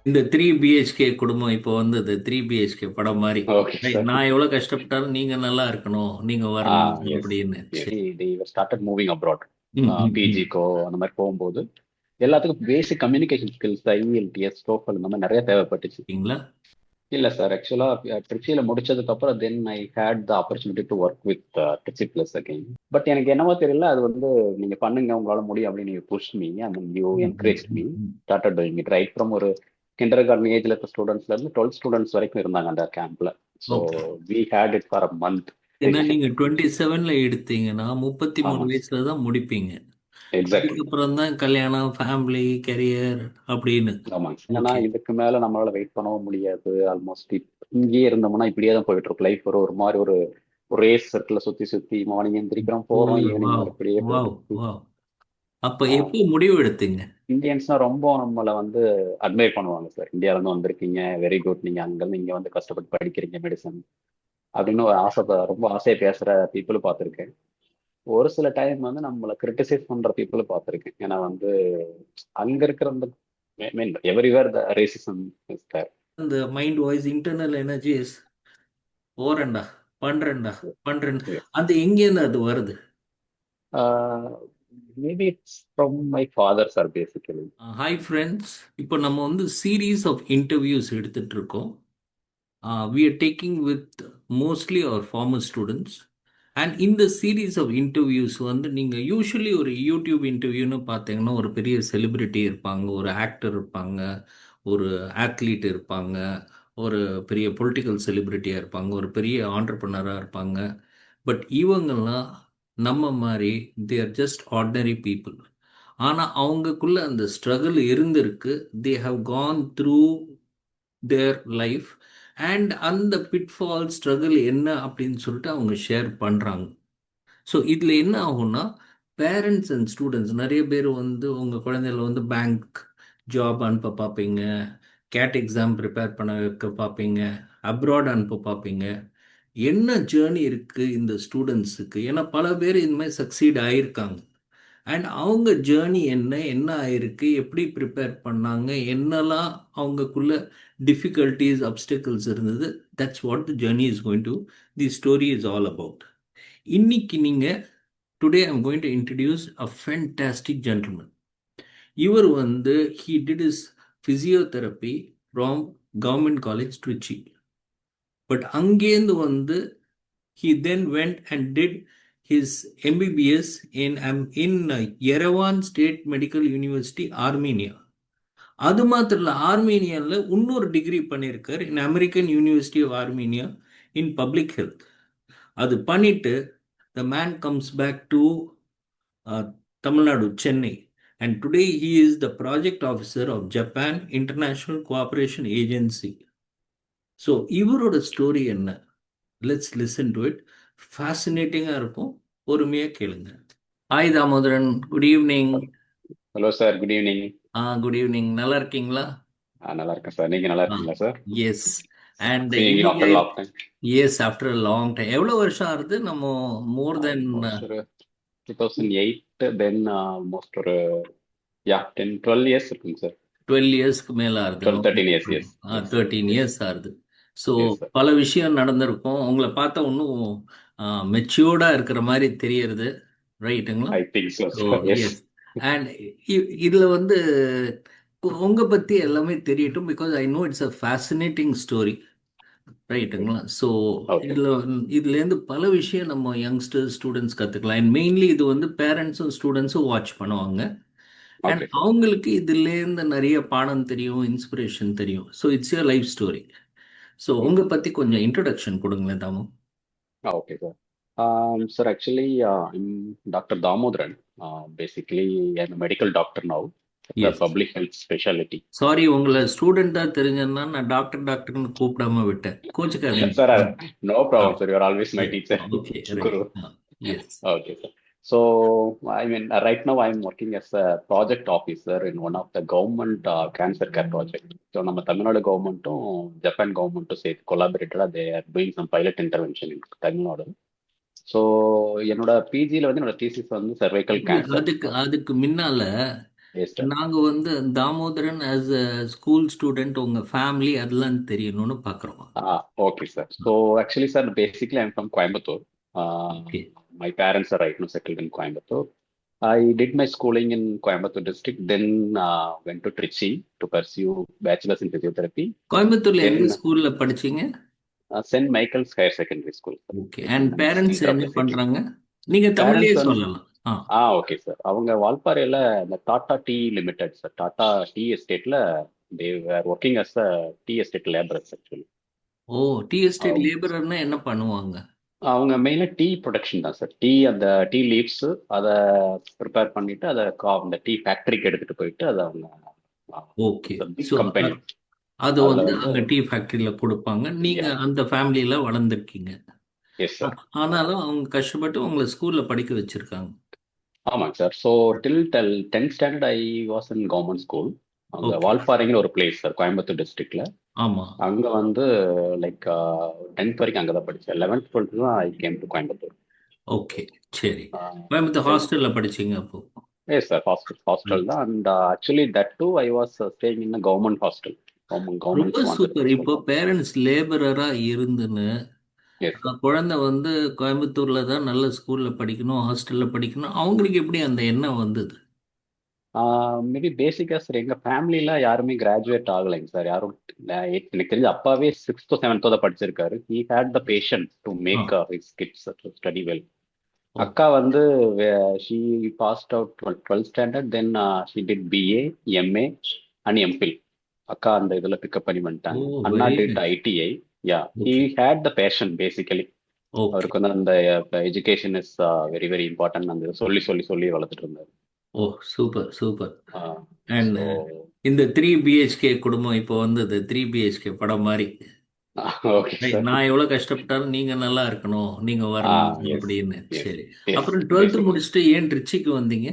இந்த 3 BHK குடும்பம் இப்போ வந்தது 3 BHK படம் மாதிரி. Okay sir. நான் எவ்வளவு கஷ்டப்பட்டாலும் நீங்க நல்லா இருக்கணும், நீங்க ஆ வரணும் எஸ். அப்படின்னு. சரி. தி ஸ்டார்டட் மூவிங் அப்ராட். ம், ம், ம். பிஜிக்கோ அந்த மாதிரி போகும்போது எல்லாத்துக்கும் basic communication skills, IELTS, TOEFL இந்த மாதிரி நிறைய தேவைப்பட்டுச்சு. சரிங்களா? இல்ல சார், ஆக்சுவலா ட்ரிச்சியில முடிச்சதுக்கு அப்புறம் then I had the opportunity to work with Trichy plus again. But எனக்கு என்னவோ தெரியல, அது வந்து நீங்க பண்ணுங்க உங்களால முடியும் அப்படின்னு நீங்க push me, I mean you hmm, hmm, encourage me. Hmm, hmm. Started doing it right from ஒரு கிண்டர் கார்டன் ஏஜ்ல இருக்க ஸ்டூடெண்ட்ஸ்ல இருந்து 12 ஸ்டூடெண்ட்ஸ் வரைக்கும் இருந்தாங்க அந்த கேம்ப்ல. So okay. We had it for a month. ஏன்னா நீங்க 27ல எடுத்தீங்கன்னா 33 ஆமாங்க சார். வயசுல தான் முடிப்பீங்க. எக்ஸாக்ட்லி. அதுக்கப்புறம் தான் கல்யாணம், ஃபேமிலி, கெரியர் அப்படின்னு. ஆமாங்க சார். ஏன்னா ஓகே. இதுக்கு மேல நம்மளால வெயிட் பண்ணவும் முடியாது. ஆல்மோஸ்ட் இங்கேயே இருந்தோம்னா இப்படியே தான் போயிட்டு இருக்கும் லைஃப். ஒரு ஒரு மாதிரி ஒரு ஒரு ரேஸ் சர்க்கிள சுத்தி சுத்தி மார்னிங் எந்திரிக்கிறோம், போறோம், ஈவினிங் வாவ், மறுபடியே போயிட்டு வாவ், இருக்கு. வாவ். அப்ப எப்போ முடிவு எடுத்தீங்க? இந்தியன்ஸ்னா ரொம்ப நம்மள வந்து அட்மைர் பண்ணுவாங்க சார். இந்தியால இருந்து வந்திருக்கீங்க, வெரி குட், நீங்க அங்க இருந்து இங்க வந்து கஷ்டப்பட்டு படிக்கிறீங்க மெடிசன் அப்படின்னு ஒரு ஆசை, ரொம்ப ஆசையா பேசுற பீப்புள் பார்த்துருக்கேன். ஒரு சில டைம் வந்து நம்மள கிரிட்டிசைஸ் பண்ற பீப்புள் பார்த்துருக்கேன். ஏன்னா வந்து அங்க இருக்கிற அந்த mean everywhere the racism is there. அந்த மைண்ட் வாய்ஸ் இன்டர்னல் எனர்ஜிஸ் போறேன்டா, பண்றேன்டா, பண்றேன். அந்த எங்கேருந்து அது வருது? Maybe it's from my father sir basically. Hi friends, இப்போ நம்ம வந்து சீரீஸ் ஆஃப் இன்டர்வியூஸ் எடுத்துட்டு இருக்கோம். We are taking with mostly our former students. And இந்த சீரீஸ் ஆஃப் இன்டர்வியூஸ் வந்து நீங்கள் யூஸ்வலி ஒரு யூடியூப் இன்டர்வியூன்னு பார்த்தீங்கன்னா ஒரு பெரிய செலிபிரிட்டி இருப்பாங்க, ஒரு ஆக்டர் இருப்பாங்க, ஒரு ஆத்லீட் இருப்பாங்க, ஒரு பெரிய பொலிட்டிக்கல் செலிபிரிட்டியாக இருப்பாங்க, ஒரு பெரிய ஆண்டர்பனராக இருப்பாங்க. பட் இவங்கெல்லாம் நம்ம மாதிரி தேர் ஜஸ்ட் ஆர்டினரி பீப்புள். ஆனால் அவங்களுக்குள்ள அந்த ஸ்ட்ரகிள் இருந்திருக்கு. They have gone through their life. And அந்த பிட்ஃபால் ஸ்ட்ரகிள் என்ன அப்படின்னு சொல்லிட்டு அவங்க ஷேர் பண்ணுறாங்க. ஸோ இதில் என்ன ஆகும்னா, பேரண்ட்ஸ் அண்ட் ஸ்டூடெண்ட்ஸ் நிறைய பேர் வந்து உங்கள் குழந்தைகளை வந்து பேங்க் ஜாப் அனுப்ப பார்ப்பீங்க, கேட் எக்ஸாம் ப்ரிப்பேர் பண்ண வைக்க பார்ப்பீங்க, அப்ராட் அனுப்ப பார்ப்பீங்க. என்ன ஜேர்னி இருக்குது இந்த ஸ்டூடெண்ட்ஸுக்கு? ஏன்னா பல பேர் இந்த மாதிரி சக்சீட் ஆயிருக்காங்க. அண்ட் அவங்க ஜேர்னி என்ன என்ன ஆயிருக்கு, எப்படி ப்ரிப்பேர் பண்ணாங்க, என்னெல்லாம் அவங்களுக்குள்ள டிஃபிகல்ட்டிஸ் அப்டிக்கல்ஸ் இருந்தது. That's what the journey is going to, the story is all about. இன்னைக்கு நீங்கள், today I'm going to introduce a fantastic gentleman. இவர் வந்து he did is physiotherapy from government college Trichy. But அங்கேருந்து வந்து he then went and did his MBBS in Yerevan State Medical University, Armenia. அது மாத்திரம் இல்லை, ஆர்மீனியாவில் இன்னொரு டிகிரி பண்ணியிருக்கார் in American University of Armenia in public health. அது பண்ணிட்டு the man comes back to Tamil Nadu, Chennai. And today he is the project officer of Japan International Cooperation Agency. So இவரோட story என்ன? Let's listen to it. ஃபேசினேட்டிங்காக இருக்கும், பொறுமையாக கேளுங்க. Hi Damodharan, good evening. Hello sir, good evening. Good evening. நல்லா இருக்கீங்களா? நல்லா இருக்கேன் சார். நீங்க நல்லா இருக்கீங்களா sir? Yes. And seeing you இன்னைக்கு, after long time. Yes, after a long time. எவ்வளோ வருஷம் ஆகுது நம்ம மோர் தென் ஆல்மோஸ்ட் ஒரு 2008, தென் ஆல்மோஸ்ட் ஒரு 10 12 இயர்ஸ் இருக்குங்க சார். 12 இயர்ஸ்க்கு மேலே ஆகுது. 12 13 இயர்ஸ். எஸ். எஸ். 13 இயர்ஸ் ஆகுது. So yes sir. பல விஷயம் நடந்திருக்கும். உங்களை பார்த்தா இன்னும் மெச்சூர்டாக இருக்கிற மாதிரி தெரியறது, ரைட்டுங்களா? I think so so sir. Yes. Yes. And இதில் வந்து உங்கள் பற்றி எல்லாமே தெரியட்டும், because I know it's a fascinating story, ரைட்டுங்களா? So okay. இதில் இதுலேருந்து பல விஷயம் நம்ம யங்ஸ்டர்ஸ் ஸ்டூடெண்ட்ஸ் கற்றுக்கலாம். அண்ட் மெயின்லி இது வந்து பேரண்ட்ஸும் ஸ்டூடெண்ட்ஸும் வாட்ச் பண்ணுவாங்க. And okay sir. அவங்களுக்கு இதுலேருந்து நிறைய பாடம் தெரியும், இன்ஸ்பிரேஷன் தெரியும். So it's your life story. So உங்களை பற்றி கொஞ்சம் இன்ட்ரடக்ஷன் கொடுங்களேன் Damu. Okay sir. Sir, actually I'm doctor Damodharan. Basically I'm medical doctor now, yes. Public health speciality. Sorry, உங்களை ஸ்டூடெண்ட்டாக தெரிஞ்சதுன்னா நான் டாக்டர் டாக்டர்னு கூப்பிடாம விட்டேன், கோச்சுக்காதீங்க. Sir, no ah, problem sir, you are always my teacher. Okay, right. குரு. Yes. Okay, sir. So, I mean, right now I'm working as a project officer in one of the government cancer care project. So, நம்ம தமிழ்நாடு கவர்மெண்ட்டும் Japan கவர்மெண்ட்டும் சேர்த்து கொலாபரேட்டடாக they are doing some pilot intervention in Tamil Nadu. So என்னோட பிஜியில் வந்து என்னோட thesis வந்து cervical இல்ல, cancer. அதுக்கு அதுக்கு முன்னால எஸ் சார். நாங்க வந்து Damodaran as a school student உங்க ஃபேமிலி அதெல்லாம் தெரியணும்னு பார்க்குறோம். Okay sir. So actually sir basically I'm from Coimbatore. Okay. My parents are right now settled in Coimbatore. I did my schooling in Coimbatore district, then went to Trichy to pursue bachelor's in physiotherapy. கோயம்புத்தூர்ல Then எந்த ஸ்கூல்ல படிச்சீங்க? St. Michael's Higher Secondary School, sir. Okay. It's in and parents என்ன Intrapacity. பண்றாங்க? நீங்க தமிழ்லயே parents வந்து சொல்லலாம். ஆ. Okay sir. அவங்க வால்பாறையில இந்த Tata tea limited sir, Tata tea எஸ்டேட்ல they are working as a tea estate labourers actually. ஓ, டி எஸ்டேட் லேபரர்னா என்ன பண்ணுவாங்க? அவங்க மெயினா டீ ப்ரொடக்ஷன் தான் சார். அந்த டீ லீவ்ஸ் அதை ப்ரிப்பேர் பண்ணிட்டு அதை அந்த டீ ஃபேக்டரிக்கு எடுத்துட்டு போயிட்டு அதை அவங்க ஓகே. Big so company. அது அதுல வந்து வந்து அங்க டீ ஃபேக்டரியில கொடுப்பாங்க. நீங்க அந்த ஃபேமிலியில வளர்ந்துருக்கீங்க. Yes sir. ஆனாலும் அவங்க கஷ்டப்பட்டு உங்களை ஸ்கூல்ல படிக்க வச்சிருக்காங்க. ஆமாங்க sir. So till 10th standard I was in government school. அங்கே ஓகே. வால்பாறைங்கிற ஒரு பிளேஸ் சார், கோயம்புத்தூர் டிஸ்ட்ரிக்ட்ல. ஆமா. அங்கே வந்து லைக் 10th வரைக்கும் அங்கே தான் படித்தேன். 11th 12th தான் I came to Coimbatore. Okay. சரி. கோயம்புத்தூர் ஹாஸ்டல்ல படிச்சீங்க அப்போ? எஸ் சார், ஹாஸ்டல் தான். And actually that too I was staying in government hostel, ரொம்ப கவர்மெண்ட் சூப்பர். ஸ்பான்சர்ட் இப்போ ஸ்கூல். பேரண்ட்ஸ் லேபரரா இருந்துன்னு எஸ் சார். குழந்தை வந்து கோயம்புத்தூர்ல தான் நல்ல ஸ்கூல்ல படிக்கணும், ஹாஸ்டல்ல படிக்கணும், அவங்களுக்கு எப்படி அந்த எண்ணம் வந்தது? மேபி பேசிக்கா சார், எங்க ஃபேமிலில யாருமே கிராஜுவேட் ஆகலைங்க சார். யாரும் எனக்கு தெரிஞ்ச அப்பாவே 6th 7th தான் படிச்சிருக்காரு. He had the patience to ah. Make his kids study well. ஓ. அக்கா வந்து she passed out 12th standard, then she did BA, MA and MPhil. அக்கா அந்த இதுல பிக்கப் பண்ணி ஓ, வந்துட்டாங்க. அண்ணா very did nice. ITI. Yeah, he okay. Had the passion basically. Okay. அவருக்கு வந்து அந்த education is very very important அந்த சொல்லி சொல்லி சொல்லி வளர்த்துட்டு இருந்தாரு. ஓ, சூப்பர் சூப்பர். அண்ட் ஸோ இந்த 3 BHK குடும்பம் இப்போ வந்தது, 3 BHK படம் மாதிரி. Okay sir. நான் எவ்வளவு கஷ்டப்பட்டாலும் நீங்க நல்லா இருக்கணும், நீங்க வரணும் எஸ் அப்படின்னு. எஸ் சரி. எஸ் அப்புறம் 12th பேசிக்லி. முடிச்சுட்டு ஏன் ட்ரிச்சிக்கு வந்தீங்க?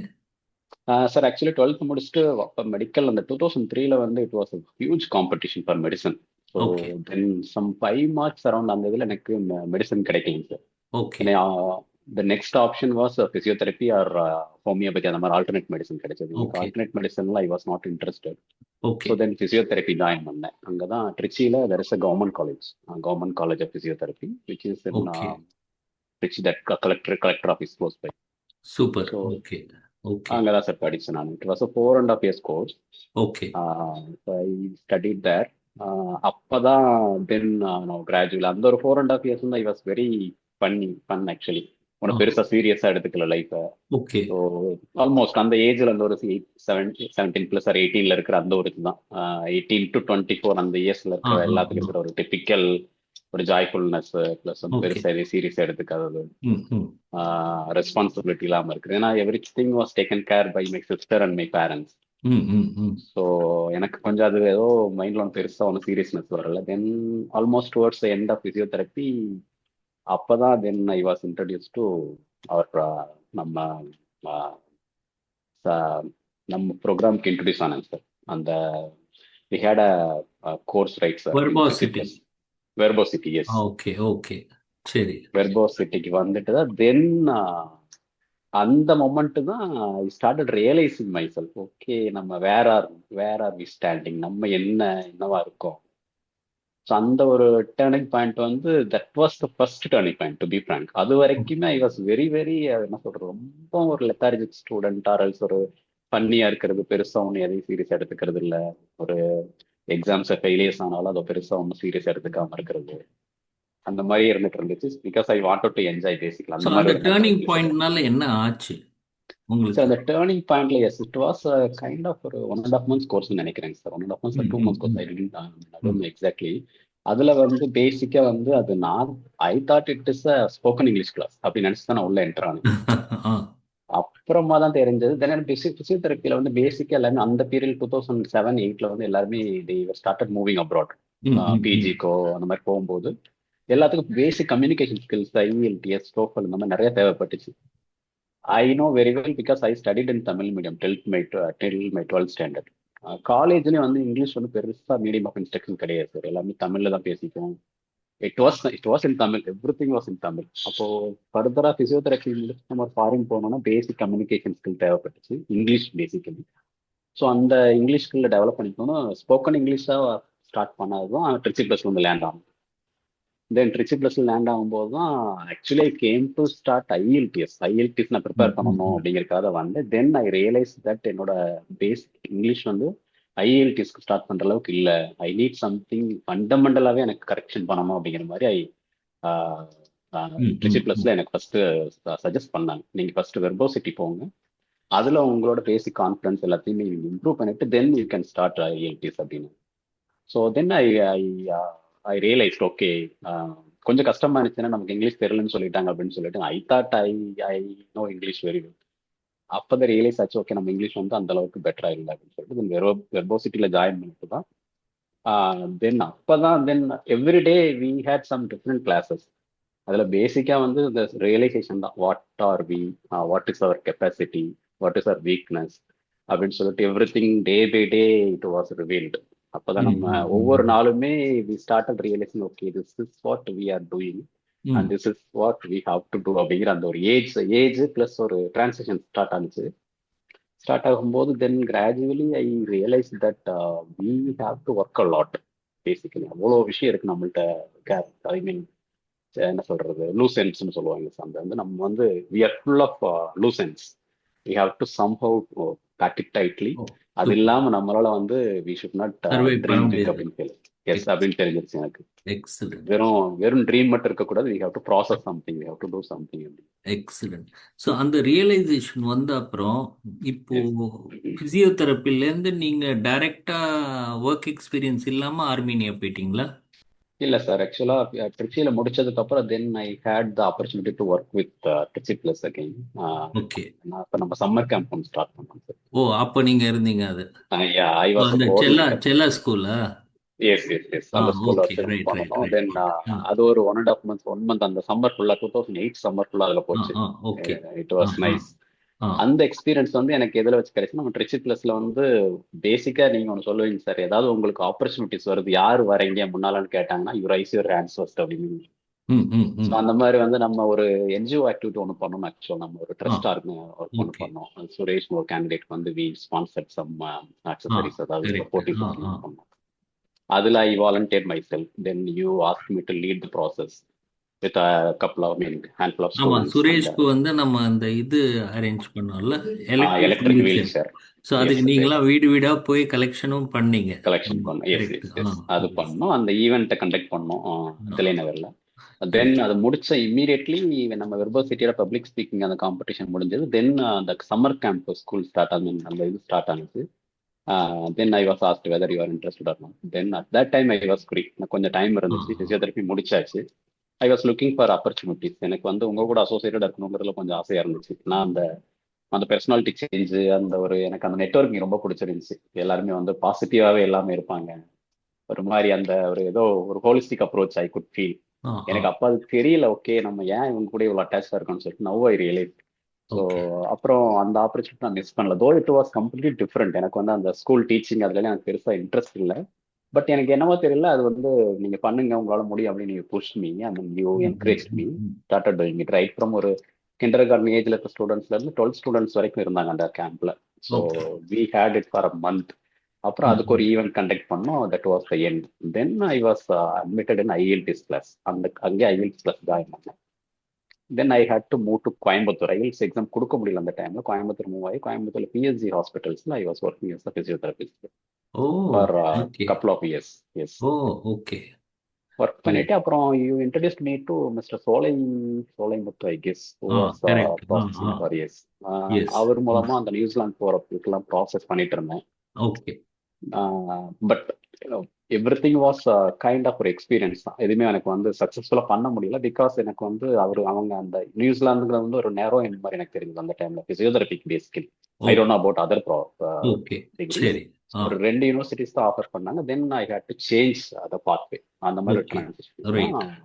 சார் ஆக்சுவலி 12th முடிச்சுட்டு அப்போ மெடிக்கல் அந்த 2003ல வந்து it was huge competition for medicine. So okay. Then some 5 marks around அந்த இதில் எனக்கு மெடிசன் கிடைக்கலைங்க சார். Okay. The next option was physiotherapy or homeopathy, அந்த மாதிரி ஆல்டர்னேட் மெடிசன் கிடைச்சது. எனக்கு ஓகே. ஆல்டர்னேட் மெடிசன்ல I was not interested. Okay. So then physiotherapy join பண்ணேன். அங்கே தான் ட்ரிச்சியில் there is a government college of physiotherapy which is in okay. Trichy, that collector office close by. Super. So okay. Okay. அங்கே தான் sir படித்தேன் நான். It was a 4.5 years course. Okay. I studied there. அப்பதான் then gradual அந்த ஒரு 4.5 years வந்து I was very fun actually. உனக்கு பெருசா சீரியஸா எடுத்துக்கல லைஃபை. ஓகே. ஸோ ஆல்மோஸ்ட் அந்த ஏஜ்ல அந்த ஒரு 17+ ஆர் 18ல இருக்கிற அந்த ஒரு இதுதான் 18 to 24 அந்த இயர்ஸ்ல ஆ, இருக்கிற ஆ, எல்லாத்துக்கும் ஆ. இருக்கிற ஒரு டிபிக்கல் ஒரு ஜாய்ஃபுல்னஸ், ப்ளஸ் வந்து ஓகே. பெருசா எதையும் சீரியஸா எடுத்துக்காதது, ம், ம், ரெஸ்பான்சிபிலிட்டி இல்லாம இருக்குது. ஏன்னா every thing was taken care bye my sister and my parents. ம், ம், ம். ஸோ எனக்கு கொஞ்சம் அது ஏதோ மைண்ட்ல ஒன்று பெருசா ஒன்றும் சீரியஸ்னஸ் வரல. Then almost towards end of physiotherapy அப்பதான் then I was introduce to our நம்ம ஆஹ், ச- நம்ம ப்ரோக்ராம்க்கு இன்ட்ரடியூஸ் ஆனேன் சார். அந்த we had a course right sir in Verbosity. Physics. Verbosity, yes. Okay. Okay. சரி. வெர்போசிட்டிக்கு வந்துட்டு தான் தென் அந்த மொமெண்ட் தான் I started realising myself. Okay, நம்ம வேர் ஆர் வி ஸ்டாண்டிங், நம்ம என்னவா இருக்கோம். ஸோ அந்த ஒரு டேர்னிங் பாயிண்ட் வந்து that was the first turning point to be frank. அது வரைக்குமே ஐ வாஸ் வெரி வெரி என்ன சொல்றது, ரொம்ப ஒரு லெத்தார்ஜிக் ஸ்டூடெண்ட், ஆர்எல்ஸ் ஒரு ஃபன்னியா இருக்கிறது, பெருசா ஒன்று எதையும் சீரியஸ் எடுத்துக்கிறது இல்லை. ஒரு எக்ஸாம்ஸை ஃபெயிலியர்ஸ் ஆனாலும் அதை பெருசா ஒன்றும் சீரியஸ் எடுத்துக்காம இருக்கிறது, அந்த மாதிரி இருந்துட்டு இருந்துச்சு. Because I wanted to enjoy basically, so அந்த மாதிரி அந்த ஒரு டேர்னிங் மென்டாலிட்டி சார். பாயிண்ட்னால என்ன ஆச்சு சார் உங்களுக்கு? அந்த டேர்னிங் பாயிண்ட்ல yes it was kind of ஒரு 1.5 months கோர்ஸ் நினைக்கிறேங்க சார். 1.5 months ம், 2 months ம், course, hmm, I hmm. Don't exactly. அதுல வந்து பேசிக்கா வந்து அது நான் I thought it is a spoken English class அப்படி நினைச்சு தான் நான் உள்ள என்டர் ஆனேன். ஆ. அப்புறமா தான் தெரிஞ்சது. தென் பிசியோதெரப்பியில வந்து பேசிக்கா எல்லாமே அந்த பீரியட் 2007-8ல வந்து எல்லாருமே ஸ்டார்டட் மூவிங் அப்ராட் ம், ம், ம். பிஜிக்கோ அந்த மாதிரி போகும்போது எல்லாத்துக்கும் basic communication skills, IELTS, TOEFL இந்த மாதிரி நிறைய தேவைப்பட்டுச்சு. I know very well because I studied in Tamil medium till my 12th standard. காலேஜ்லயும் வந்து இங்கிலீஷ் வந்து பெருசா மீடியம் ஆஃப் இன்ஸ்ட்ரக்ஷன் கிடையாது சார். எல்லாமே தமிழ்ல தான் பேசிக்குவோம். It was in Tamil, every thing was in Tamil. அப்போ ஃபர்தரா பிசியோதெரப்பி முடிச்சு நம்ம ஃபாரின் போனோம்னா பேசிக் கம்யூனிகேஷன் ஸ்கில் தேவைப்பட்டுச்சு, இங்கிலீஷ் பேசிக்கலி. ஸோ அந்த இங்கிலீஷ் ஸ்கில்ல டெவலப் பண்ணிக்கணும். ஸ்போக்கன் இங்கிலீஷாக ஸ்டார்ட் பண்ணது தான் ட்ரிச்சி ப்ளஸ்ல வந்து லேண்ட் ஆகும். தென் ட்ரிச்சி ப்ளஸ்ல லேண்ட் ஆகும்போது தான் actually I came to start IELTS நான் ம், ப்ரிப்பேர் ம், பண்ணணும் ம். அப்படிங்கிறக்காக வந்து தென் ஐ ரியலைஸ் தட் என்னோட பேசிக் இங்கிலீஷ் வந்து ஐஎல்டிஎஸ்க்கு ஸ்டார்ட் பண்ற அளவுக்கு இல்லை. ஐ நீட் சம்திங் ஃபண்டமெண்டலாகவே எனக்கு கரெக்ஷன் பண்ணணும் அப்படிங்கிற மாதிரி ம், ட்ரிச்சி ம், ம். ப்ளஸ்ல எனக்கு ஃபர்ஸ்ட் சஜஸ்ட் பண்ணாங்க, நீங்க ஃபர்ஸ்ட் வெர்போசிட்டி போங்க, அதுல உங்களோட பேசிக் கான்ஃபிடன்ஸ் எல்லாத்தையுமே இம்ப்ரூவ் பண்ணிட்டு then you can start IELTS அப்படின்னு. So then I I realise okay, கொஞ்சம் கஷ்டமா இருந்துச்சுன்னா நமக்கு இங்கிலீஷ் தெரியலன்னு சொல்லிட்டாங்க அப்படின்னு சொல்லிட்டு I thought I know English very well. அப்பதான் ரியலைஸ் ஆச்சு, ஓகே நம்ம இங்கிலீஷ் வந்து அந்த அளவுக்கு பெட்டரா இல்லை அப்படின்னு சொல்லிட்டு தென் வெர்போசிட்டியில ஜாயின் பண்ணிட்டு தான் தென் அப்பதான் then everyday we had some different classes. அதுல பேசிக்கா வந்து இந்த ரியலைசேஷன் தான், what are we, what is our capacity, what is our weakness அப்படின்னு சொல்லிட்டு every thing day by day it was revealed. அப்பதான் ம், நம்ம ம், ஒவ்வொரு ம், நாளுமே we started realising okay this is what we are doing and hmm. This is what we have to do அப்படிங்கிற அந்த ஒரு ஏஜ் பிளஸ் ஒரு டிரான்சிஷன் ஸ்டார்ட் ஆனிச்சு. ஸ்டார்ட் ஆகும்போது then gradually I realise that we have to work a lot. Basically அவ்வளோ விஷயம் இருக்கு நம்மள்ட்ட. ஐ மீன் என்ன சொல்றது, லூஸ் எண்ட்ஸ்னு சொல்லுவாங்க. அந்த வந்து நம்ம வந்து we are full of loose ends. We have to somehow pack it tightly. ஓ, அது சூப்பர். இல்லாம நம்மளால வந்து வி ஷுட் நாட் சர்வை பண்ண ட்ரீம் பிக் முடியாது. அப்படின்னு சொல்லி எஸ் எக்ஸ் அப்படின்னு தெரிஞ்சிருச்சு எனக்கு. எக்ஸலண்ட். வெறும் வெறும் ட்ரீம் மட்டும் இருக்கக்கூடாது, we have to process something, we have to do something அப்படி. எக்ஸலண்ட். ஸோ அந்த ரியலைசேஷன் வந்த அப்புறம் இப்போ எஸ். பிசியோதெரப்பிலேருந்து நீங்க டைரக்டா ஒர்க் எக்ஸ்பீரியன்ஸ் இல்லாம ஆர்மீனியா போயிட்டீங்களா? இல்ல சார், ஆக்சுவலா ட்ரிச்சியில முடிச்சதுக்கு அப்புறம் then I had the opportunity to work with Trichy plus again. Okay. இப்போ நம்ம சம்மர் கேம்ப் ஒன்று ஸ்டார்ட் பண்ணோம் சார். ஓ, அப்போ நீங்க இருந்தீங்க அது. ஐ ஓ, வாஸ் அ அந்த செல்லா கோஆர்டினேட்டர். செல்லா ஸ்கூலா? எஸ் எஸ் எஸ், ஆ, அந்த ஸ்கூல்ல ஓகே. வச்சு ரன் ரைட், ரைட், பண்ணணும். ரைட், தென் ரைட். ஆ, அது ஒரு 1.5 months 1 month அந்த சம்மர் ஃபுல்லா 2008 சம்மர் ஃபுல்லா அதுல ஆ, போச்சு. ஆ, okay. It ah, was ah, nice. ஆ. அந்த எக்ஸ்பீரியன்ஸ் வந்து எனக்கு எதுல வச்சு கிடைச்சு, நம்ம ட்ரிச்சி பிளஸ்ல வந்து பேசிக்கா நீங்க ஒன்று சொல்லுவீங்க சார், ஏதாவது உங்களுக்கு ஆப்பர்ச்சுனிட்டிஸ் வருது, யார் வரீங்க முன்னாலன்னு கேட்டாங்கன்னா you raise your hands first அப்படின்னு. ம், ம், ஸோ ம். அந்த மாதிரி வந்து நம்ம ஒரு என்ஜிஓ ஆக்டிவிட்டி ஒன்று பண்ணோம். ஆக்சுவலாக நம்ம ஒரு ஆ, ட்ரஸ்ட் ஒர்க் ஒன்று ஓகே. பண்ணோம். சுரேஷ் ஒரு கேண்டிடேட் வந்து we sponsored some ah, accessories, அதாவது கரெக்ட். சப்போர்ட்டிவ் ஆ, ஆ. சிஸ்டம் பண்ணோம். அதுல I volunteer myself. Then you ask me to lead the process with couple of mean handful of ஆமா, ஸ்டூடெண்ட்ஸ். அந்த சுரேஷ்க்கு வந்து நம்ம அந்த இது அரேஞ்ச் பண்ணோம்ல, electric electric wheel wheel. Chair. So அதுக்கு எஸ் எஸ், நீங்களாம் வீடு வீடா போய் கலெக்ஷனும் பண்ணீங்க. கலெக்ஷன் பண்ணோம். Yes correct. எஸ் ஆ, எஸ், அது ஓகே. பண்ணோம். அந்த ஈவெண்ட்டை கண்டக்ட் பண்ணோம் ஆ, தில்லை நகர்ல. தென் கரெக்ட். அது முடிச்ச இம்மீடியட்லி நம்ம வெர்போசிட்டியோட பப்ளிக் ஸ்பீக்கிங் அந்த காம்படிஷன் முடிஞ்சது. தென் அந்த சம்மர் கேம்ப் ஸ்கூல் ஸ்டார்ட் ஆனது, அந்த இது ஸ்டார்ட் ஆனது. Then I was asked whether you are interested or not. Then at that time I was free, கொஞ்சம் டைம் ஆ, இருந்துச்சு, பிசியோதெரப்பி முடிச்சாச்சு. I was looking for opportunities. எனக்கு வந்து உங்க கூட அசோசியேட்டட் இருக்கணுங்கிறதுல கொஞ்சம் ஆசையா இருந்துச்சு. நான் அந்த அந்த பெர்சனாலிட்டி சேஞ்சு, அந்த ஒரு எனக்கு அந்த நெட்வொர்க்கிங் ரொம்ப பிடிச்சிருந்துச்சு. எல்லாருமே வந்து பாசிட்டிவாவே எல்லாமே இருப்பாங்க. ஒரு மாதிரி அந்த ஒரு ஏதோ ஒரு holistic approach I could feel. ஆ, ஆ. எனக்கு அப்ப அது தெரியல, ஓகே நம்ம ஏன் இவங்க கூட இவ்வளோ அட்டாச்சா இருக்கோம்னு சொல்லிட்டு now I realise. So okay. அப்புறம் அந்த ஆப்பர்ச்சுனிட்டி நான் மிஸ் பண்ணல. Though it was completely different. எனக்கு வந்து அந்த ஸ்கூல் டீச்சிங் அதுல எனக்கு பெருசா இன்ட்ரெஸ்ட் இல்லை. பட் எனக்கு என்னவோ தெரியல, அது வந்து நீங்க பண்ணுங்க உங்களால முடியும் அப்படின்னு நீங்க push me and you hmm, hmm, encourage me. Hmm, hmm. Started doing it right from ஒரு கிண்டர் கார்டன் ஏஜ்ல இருக்க ஸ்டூடெண்ட்ஸ்ல இருந்து 12 ஸ்டூடெண்ட்ஸ் வரைக்கும் இருந்தாங்க அந்த கேம்ப்ல. So okay. We had it for a month. அப்புறம் ம், அதுக்கு ஒரு ம். ஈவெண்ட் கண்டக்ட் பண்ணோம். That was the end. Then I was admitted in IELTS class. அந்த அங்கே ஐஎல்டிஎஸ் கிளாஸ் ஜாயின் பண்ணேன். Then I had to move to Coimbatore. IELTS exam கொடுக்க முடியல அந்த டைம்ல. கோயம்புத்தூர் மூவ் ஆகி கோயம்புத்தூர்ல பிஎஸ்ஜி ஹாஸ்பிட்டல்ஸ்ல I was working as a physiotherapist oh, for okay. Couple of years. Yes, O, okay. Work right. பண்ணிட்டு அப்புறம் you introduced me to mister Solaimuthu I guess, who ah, was correct. Ah, ah. Processing for years. Yes. அவர் மூலமா அந்த New Zealand போறதுக்கெல்லாம் process பண்ணிட்டு இருந்தேன். Okay. But every thing was kind of ஒரு experience தான். எதுவுமே எனக்கு வந்து சக்ஸஸ்ஃபுல்லாக பண்ண முடியல. பிகாஸ் எனக்கு வந்து அவங்க அந்த நியூசிலாந்துங்கிறது வந்து ஒரு நேரோ எண்ட் மாதிரி எனக்கு தெரிஞ்சது அந்த டைம்ல. பிசியோதெரபிக் basically oh, I don't know about other okay. Degrees. சரி. ஆ, ஒரு 2 யூனிவர்சிட்டிஸ் தான் ஆஃபர் பண்ணாங்க. Then I had to change அத பாத்வே. அந்த மாதிரி ஒரு ஓகே. டிரான்சிஷன் தான் right.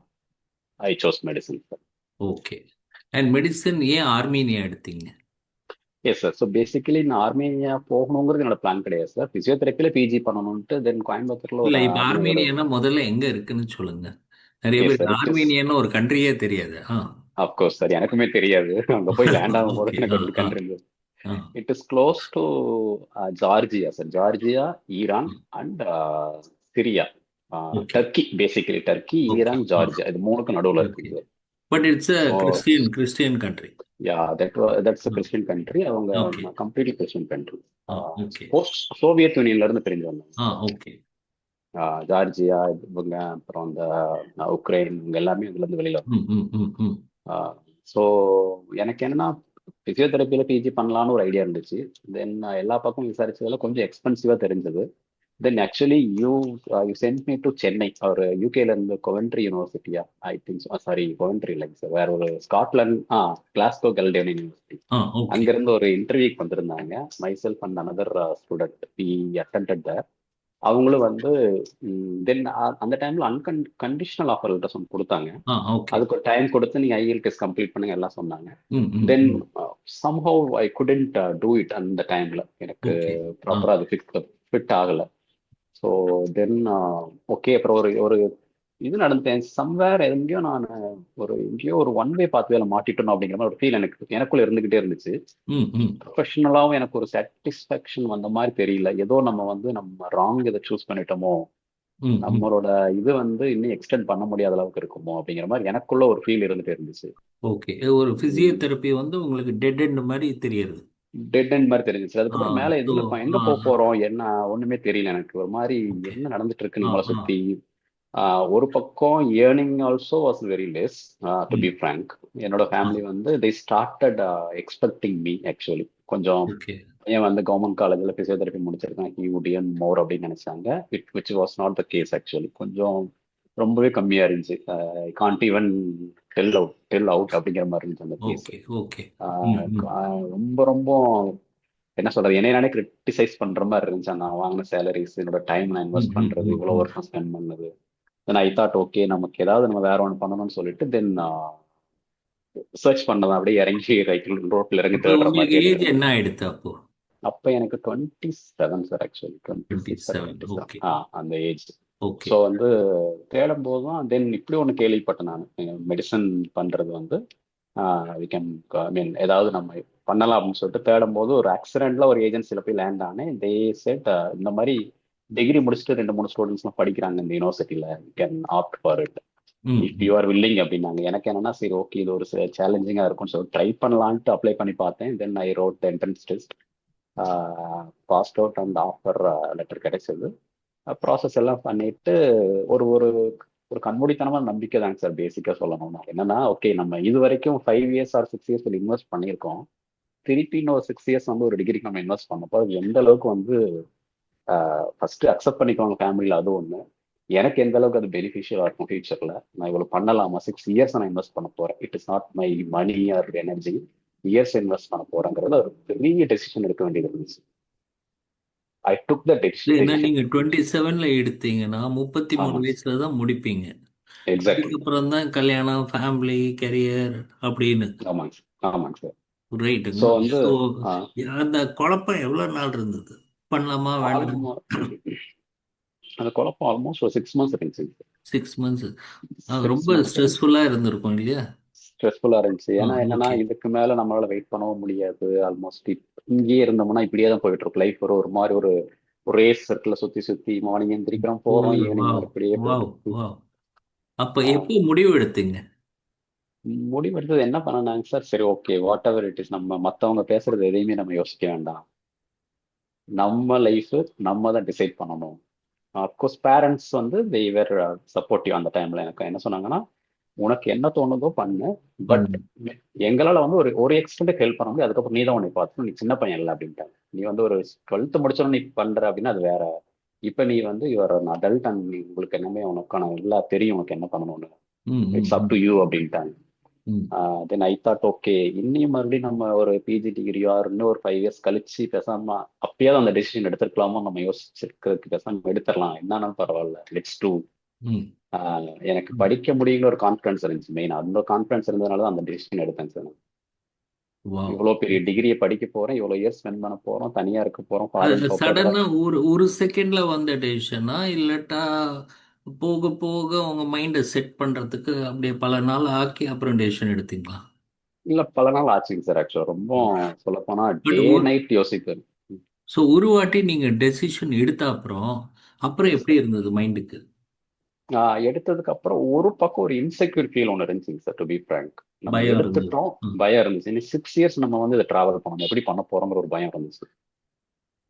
I chose medicine. Okay. And medicine ஏன் ஆர்மீனியா எடுத்தீங்க? Yes sir. ஸோ பேசிக்கலி நான் ஆர்மேனியா போகணுங்கிறது என்னோட பிளான் கிடையாது சார். பிசியோதெரப்பியில் பிஜி பண்ணணும்ட்டு தென் கோயம்புத்தூர்ல இல்ல, ஒரு இப்ப ஒரு ஆர்மீனியானா முதல்ல எங்க இருக்குன்னு சொல்லுங்க. நிறைய எஸ் பேருக்கு சார், இட் இஸ் ஆர்மீனியான்னு ஒரு கண்ட்ரியே தெரியாது. ஆ, அஃப்கோர்ஸ் சார், எனக்குமே தெரியாது. அங்க போய் லேண்ட் ஆகும்போது ஓகே. எனக்கு ஆ, ஒரு ஆ, கண்ட்ரி இருந்தது. ஆ. It is close to Georgia sir, Georgia, Iran and Syria. Okay. Turkey, basically Turkey, okay. Iran, Georgia, இது மூணுக்கும் நடுவில் ஓகே. இருக்குது. But it's a so Christian country. Yeah, that's a Christian country. அவங்க okay. Completely Christian country. Okay. Post Soviet யூனியன்ல இருந்து பிரிஞ்சு வந்தாங்க sir. Okay. Georgia இவங்க, அப்புறம் இந்த உக்ரைன், இவங்க எல்லாமே அதுல இருந்து வெளியில ம், ம், ம், ம். ஸோ எனக்கு என்னன்னா பிசியோதெரப்பியில பிஜி பண்ணலான்னு ஒரு ஐடியா இருந்துச்சு. தென் எல்லா பக்கமும் விசாரிச்சதுல கொஞ்சம் எக்ஸ்பென்சிவா தெரிஞ்சது. Then actually you sent me to Chennai, ஒரு யூகேல இருந்து கொவென்ட்ரி யூனிவர்சிட்டியா, ஐ திங்க், சாரி கொவென்ட்ரி இல்லைங்க சார், வேற ஒரு Scotland, Glasgow Caledonian university. Okay. அங்கிருந்து ஒரு இன்டர்வியூக்கு வந்திருந்தாங்க. Myself and another student we attended there. அவங்களும் வந்து தென் அந்த டைம்ல கண்டிஷனல் ஆஃபர் லெட்டர்ஸ் ஒன்று கொடுத்தாங்க. ஓகே. அதுக்கு ஒரு டைம் கொடுத்து நீங்க ஐஎல் டெஸ்ட் கம்ப்ளீட் பண்ணுங்க எல்லாம் சொன்னாங்க. ம், ம், தென் ம். Somehow I couldn't do it அந்த டைம்ல. எனக்கு ஓகே. ப்ராப்பரா அது ஃபிட் ஆகல. ஸோ தென் ஓகே, அப்புறம் ஒரு ஒரு இது நடந்தேன் சம்வேர், எங்கேயோ நான் எங்கேயோ ஒரு ஒன் வே பாத்வேல மாட்டிட்டணும் அப்படிங்கிற மாதிரி ஒரு ஃபீல் எனக்குள்ள இருந்துகிட்டே இருந்துச்சு. ம், ம், ப்ரொஃபஷனலாவும் எனக்கு ஒரு சாட்டிஸ்ஃபேக்ஷன் வந்த மாதிரி தெரியல. ஏதோ நம்ம ராங் இதை சூஸ் பண்ணிட்டோமோ, ம், ம். நம்மளோட இது இன்னும் எக்ஸ்டெண்ட் பண்ண முடியாத அளவுக்கு இருக்குமோ அப்படிங்கிற மாதிரி எனக்குள்ள ஒரு ஃபீல் இருந்துட்டு இருந்துச்சு. ஓகே. ஒரு பிசியோதெரப்பி வந்து உங்களுக்கு டெட் எண்ட் மாதிரி தெரியுது. டெட் எண்ட் மாதிரி தெரிஞ்சிச்சு. அதுக்கப்புறம் மேல ஸோ எங்க போக போறோம், என்ன ஒண்ணுமே தெரியல எனக்கு. ஒரு மாதிரி ஓகே. என்ன நடந்துட்டு இருக்கு ஆ நம்மளை ஆ சுத்தி. ஒரு பக்கம் earning also was very less, to be hmm. Frank. என்னோட ஆ family they started expecting me actually. கொஞ்சம் ஓகே. பையன் கவர்மெண்ட் காலேஜில் பிசியோதெரப்பி முடிச்சிருக்கான், ஹி வுட் earn மோர் அப்படின்னு நினைச்சாங்க. Which was not the case actually. கொஞ்சம் ரொம்பவே கம்மியா இருந்துச்சு. I can't even tell out அப்படிங்கிற மாதிரி இருந்துச்சு அந்த கேஸ். ஓகே. ஓகே. ம், ம். ரொம்ப ரொம்ப என்ன சொல்றது, என்னைய நானே கிரிட்டிசைஸ் பண்ற மாதிரி இருந்துச்சு. நான் வாங்கின சேலரிஸ், என்னோட டைம் நான் ம், இன்வெஸ்ட் ம், பண்றது, ம், இவ்வளவு ம். வருஷம் ஸ்பெண்ட் பண்ணது. தென் ஐ தாட் ஓகே, நமக்கு ஏதாவது நம்ம வேற ஒன்று பண்ணணும்னு சொல்லிட்டு தென் சர்ச் பண்ணதான், அப்படியே இறங்கி ரோட்ல இறங்கி அப்போ தேடுற மாதிரி உங்களுக்கு தேடிட்டு ஏஜ் இருந்தேன். என்ன ஆயிடுத்து அப்போ? அப்ப எனக்கு 27 சார், ஆக்சுவலி 26 ஆர் 27. 27, ஓகே. அந்த ஏஜ். ஓகே. ஸோ தேடும் போது தான் தென் இப்படி ஒன்று கேள்விப்பட்டேன் நான். மெடிசன் பண்றது வி கேன், ஐ மீன் ஏதாவது நம்ம பண்ணலாம் அப்படின்னு சொல்லிட்டு தேடும் போது ஒரு ஆக்சிடென்ட்ல ஒரு ஏஜென்சில போய் லேண்ட் ஆனேன். தே செட் இந்த மாதிரி டிகிரி முடிச்சுட்டு 2 3 ஸ்டூடெண்ட்ஸ்லாம் படிக்கிறாங்க இந்த யூனிவர்சிட்டியில, you can opt for it hmm, if you hmm. Are willing அப்படின்னாங்க. எனக்கு என்னன்னா சரி ஓகே, இது ஒரு சேலஞ்சிங்கா இருக்கும்னு சொல்லி ட்ரை பண்ணலான்ட்டு அப்ளை பண்ணி பார்த்தேன். Then I wrote entrance test, passed out and offer letter கிடைச்சது. ப்ராசஸ் எல்லாம் பண்ணிட்டு ஒரு ஒரு ஒரு கண்மூடித்தனமான நம்பிக்கை தாங்க சார் பேசிக்கா சொல்லணும்னா. என்னன்னா ஓகே, நம்ம இது வரைக்கும் 5 இயர்ஸ் ஆர் 6 இயர்ஸ் இன்வெஸ்ட் பண்ணியிருக்கோம். திருப்பி இன்னும் 6 இயர்ஸ் ஒரு டிகிரிக்கு நம்ம இன்வெஸ்ட் பண்ணப்போ அது எந்த அளவுக்கு ஃபர்ஸ்ட் அக்செப்ட் பண்ணிக்குவாங்க ஃபேமிலியில், அது ஒன்று. எனக்கு எந்த அளவுக்கு அது பெனிஃபிஷியலா இருக்கும் ஃபியூச்சர்ல, நான் இவ்வளவு பண்ணலாமா, 6 இயர்ஸ் நான் இன்வெஸ்ட் பண்ண போறேன், it is not my money or energy, years invest பண்ண போறேங்கிறது ஒரு பெரிய டெசிஷன் எடுக்க வேண்டியது இருந்துச்சு. ஐ டுக் த ஏன்னா டெசிஷன். நீங்க 27ல எடுத்தீங்கன்னா 33 ஆமாங்க, வயசுல தான் முடிப்பீங்க. எக்ஸாக்ட்லி. அதுக்கப்புறம் தான் கல்யாணம், ஃபேமிலி, கரியர் அப்படின்னு. ஆமாங்க சார், ஆமாங்க சார். ஸோ ரைட்டுங்க. ஸோ அந்த குழப்பம் எவ்வளவு நாள் இருந்தது? பண்ணலாமா வேண்டாம்? ஆல்மோ அந்த குழப்பம் ஆல்மோஸ்ட் ஒரு 6 மந்த்ஸ் இருந்துச்சு. 6 மந்த்ஸ். அது சிக்ஸ் ரொம்ப மந்த்ஸ் இருந்துச்சு ஸ்ட்ரெஸ்ஃபுல்லா இருந்திருக்கும் இல்லையா? ஸ்ட்ரெஸ்ஃபுல்லா இருந்துச்சு. ஏன்னா என்னன்னா ஓகே. இதுக்கு மேல நம்மளால வெயிட் பண்ணவும் முடியாது. ஆல்மோஸ்ட் இங்கேயே இருந்தோம்னா இப்படியே தான் போயிட்டு இருக்கும் லைஃப். ஒரு ஒரு மாதிரி ஒரு ஒரு ரேஸ் சர்க்கிள சுத்தி சுத்தி மார்னிங் எந்திரிக்கிறோம், ஓ, போறோம், ஈவினிங் வாவ், வர இப்படியே போயிட்டு வாவ், இருக்கு. வாவ். அப்ப எப்போ ஆஹ் முடிவு எடுத்தீங்க? முடிவெடுத்தது என்ன பண்ணனாங்க சார், சரி okay, what ever it is, நம்ம மத்தவங்க பேசுறது எதையுமே நம்ம யோசிக்க வேண்டாம். நம்ம லைஃப் நம்ம தான் டிசைட் பண்ணணும். அப்கோர்ஸ் பேரண்ட்ஸ் தேவர் சப்போர்ட்டிவ் அந்த டைம்ல. எனக்கு என்ன சொன்னாங்கன்னா, உனக்கு என்ன தோணுதோ பண்ணு, பட் பண்ணு. எங்களால ஒரு ஒரு எக்ஸ்டென்ட் ஹெல்ப் பண்ண முடியும். அதுக்கப்புறம் நீ தான் உன்னை பார்த்து, நீ சின்ன பையன் இல்லை அப்படின்ட்டாங்க. நீ ஒரு 12th முடிச்சோன்னு நீ பண்ற அப்படின்னா அது வேற. இப்ப நீ யுவர் அடல்ட் அண்ட் நீ உங்களுக்கு என்னமே உனக்கான எல்லா தெரியும், உனக்கு என்ன பண்ணணும்னு. ம், ம், இட்ஸ் அப் ம், டு யூ அப்படின்ட்டாங்க. ம். தென் ஐ தாட் ஓகே, இன்னும் மறுபடியும் நம்ம ஒரு பிஜி டிகிரியோ இன்னும் ஒரு 5 இயர்ஸ் கழிச்சு பேசாம அப்பயாவது அந்த டெசிஷன் எடுத்திருக்கலாமோ, நம்ம யோசிச்சிருக்கிறதுக்கு பேசாம எடுத்துடலாம், என்னன்னாலும் பரவாயில்ல, லெட்ஸ் டூ. ம், எனக்கு ம். படிக்க முடியுங்கிற ஒரு கான்ஃபிடன்ஸ் இருந்துச்சு. மெயின் அந்த கான்ஃபிடன்ஸ் இருந்ததுனால தான் அந்த டெசிஷன் எடுத்தேன் சார். வாவ். இவ்வளோ பெரிய டிகிரியை படிக்க போறேன், இவ்வளோ இயர்ஸ் ஸ்பெண்ட் பண்ண போறோம், தனியா இருக்க போறோம், ஃபாரின் போக போறதுல. சடனா ஒரு ஒரு செகண்ட்ல வந்த டெசிஷனா, இல்லாட்டா போக போக உங்க மைண்டை செட் பண்றதுக்கு அப்படியே பல நாள் ஆக்கி அப்புறம் டெசிஷன் எடுத்தீங்களா? இல்ல, பல நாள் ஆச்சுங்க சார். ஆக்சுவலா ரொம்ப சொல்ல போனா பட் டே நைட் யோசிப்பேன். ஸோ ஒரு வாட்டி நீங்கள் டெசிஷன் எடுத்த அப்புறம் அப்புறம் எஸ் எப்படி சார். இருந்தது மைண்டுக்கு? எடுத்ததுக்கு அப்புறம் ஒரு பக்கம் ஒரு இன்செக்யூர் ஃபீல் ஒன்று இருந்துச்சுங்க சார், டு பி ஃப்ரங்க். நம்ம பயம் இருந்தது. எடுத்துட்டோம், பயம் இருந்துச்சு. இனி 6 இயர்ஸ் நம்ம வந்து இதை டிராவல் பண்ணணும், எப்படி பண்ண போறோங்கிற ஒரு பயம் இருந்துச்சு.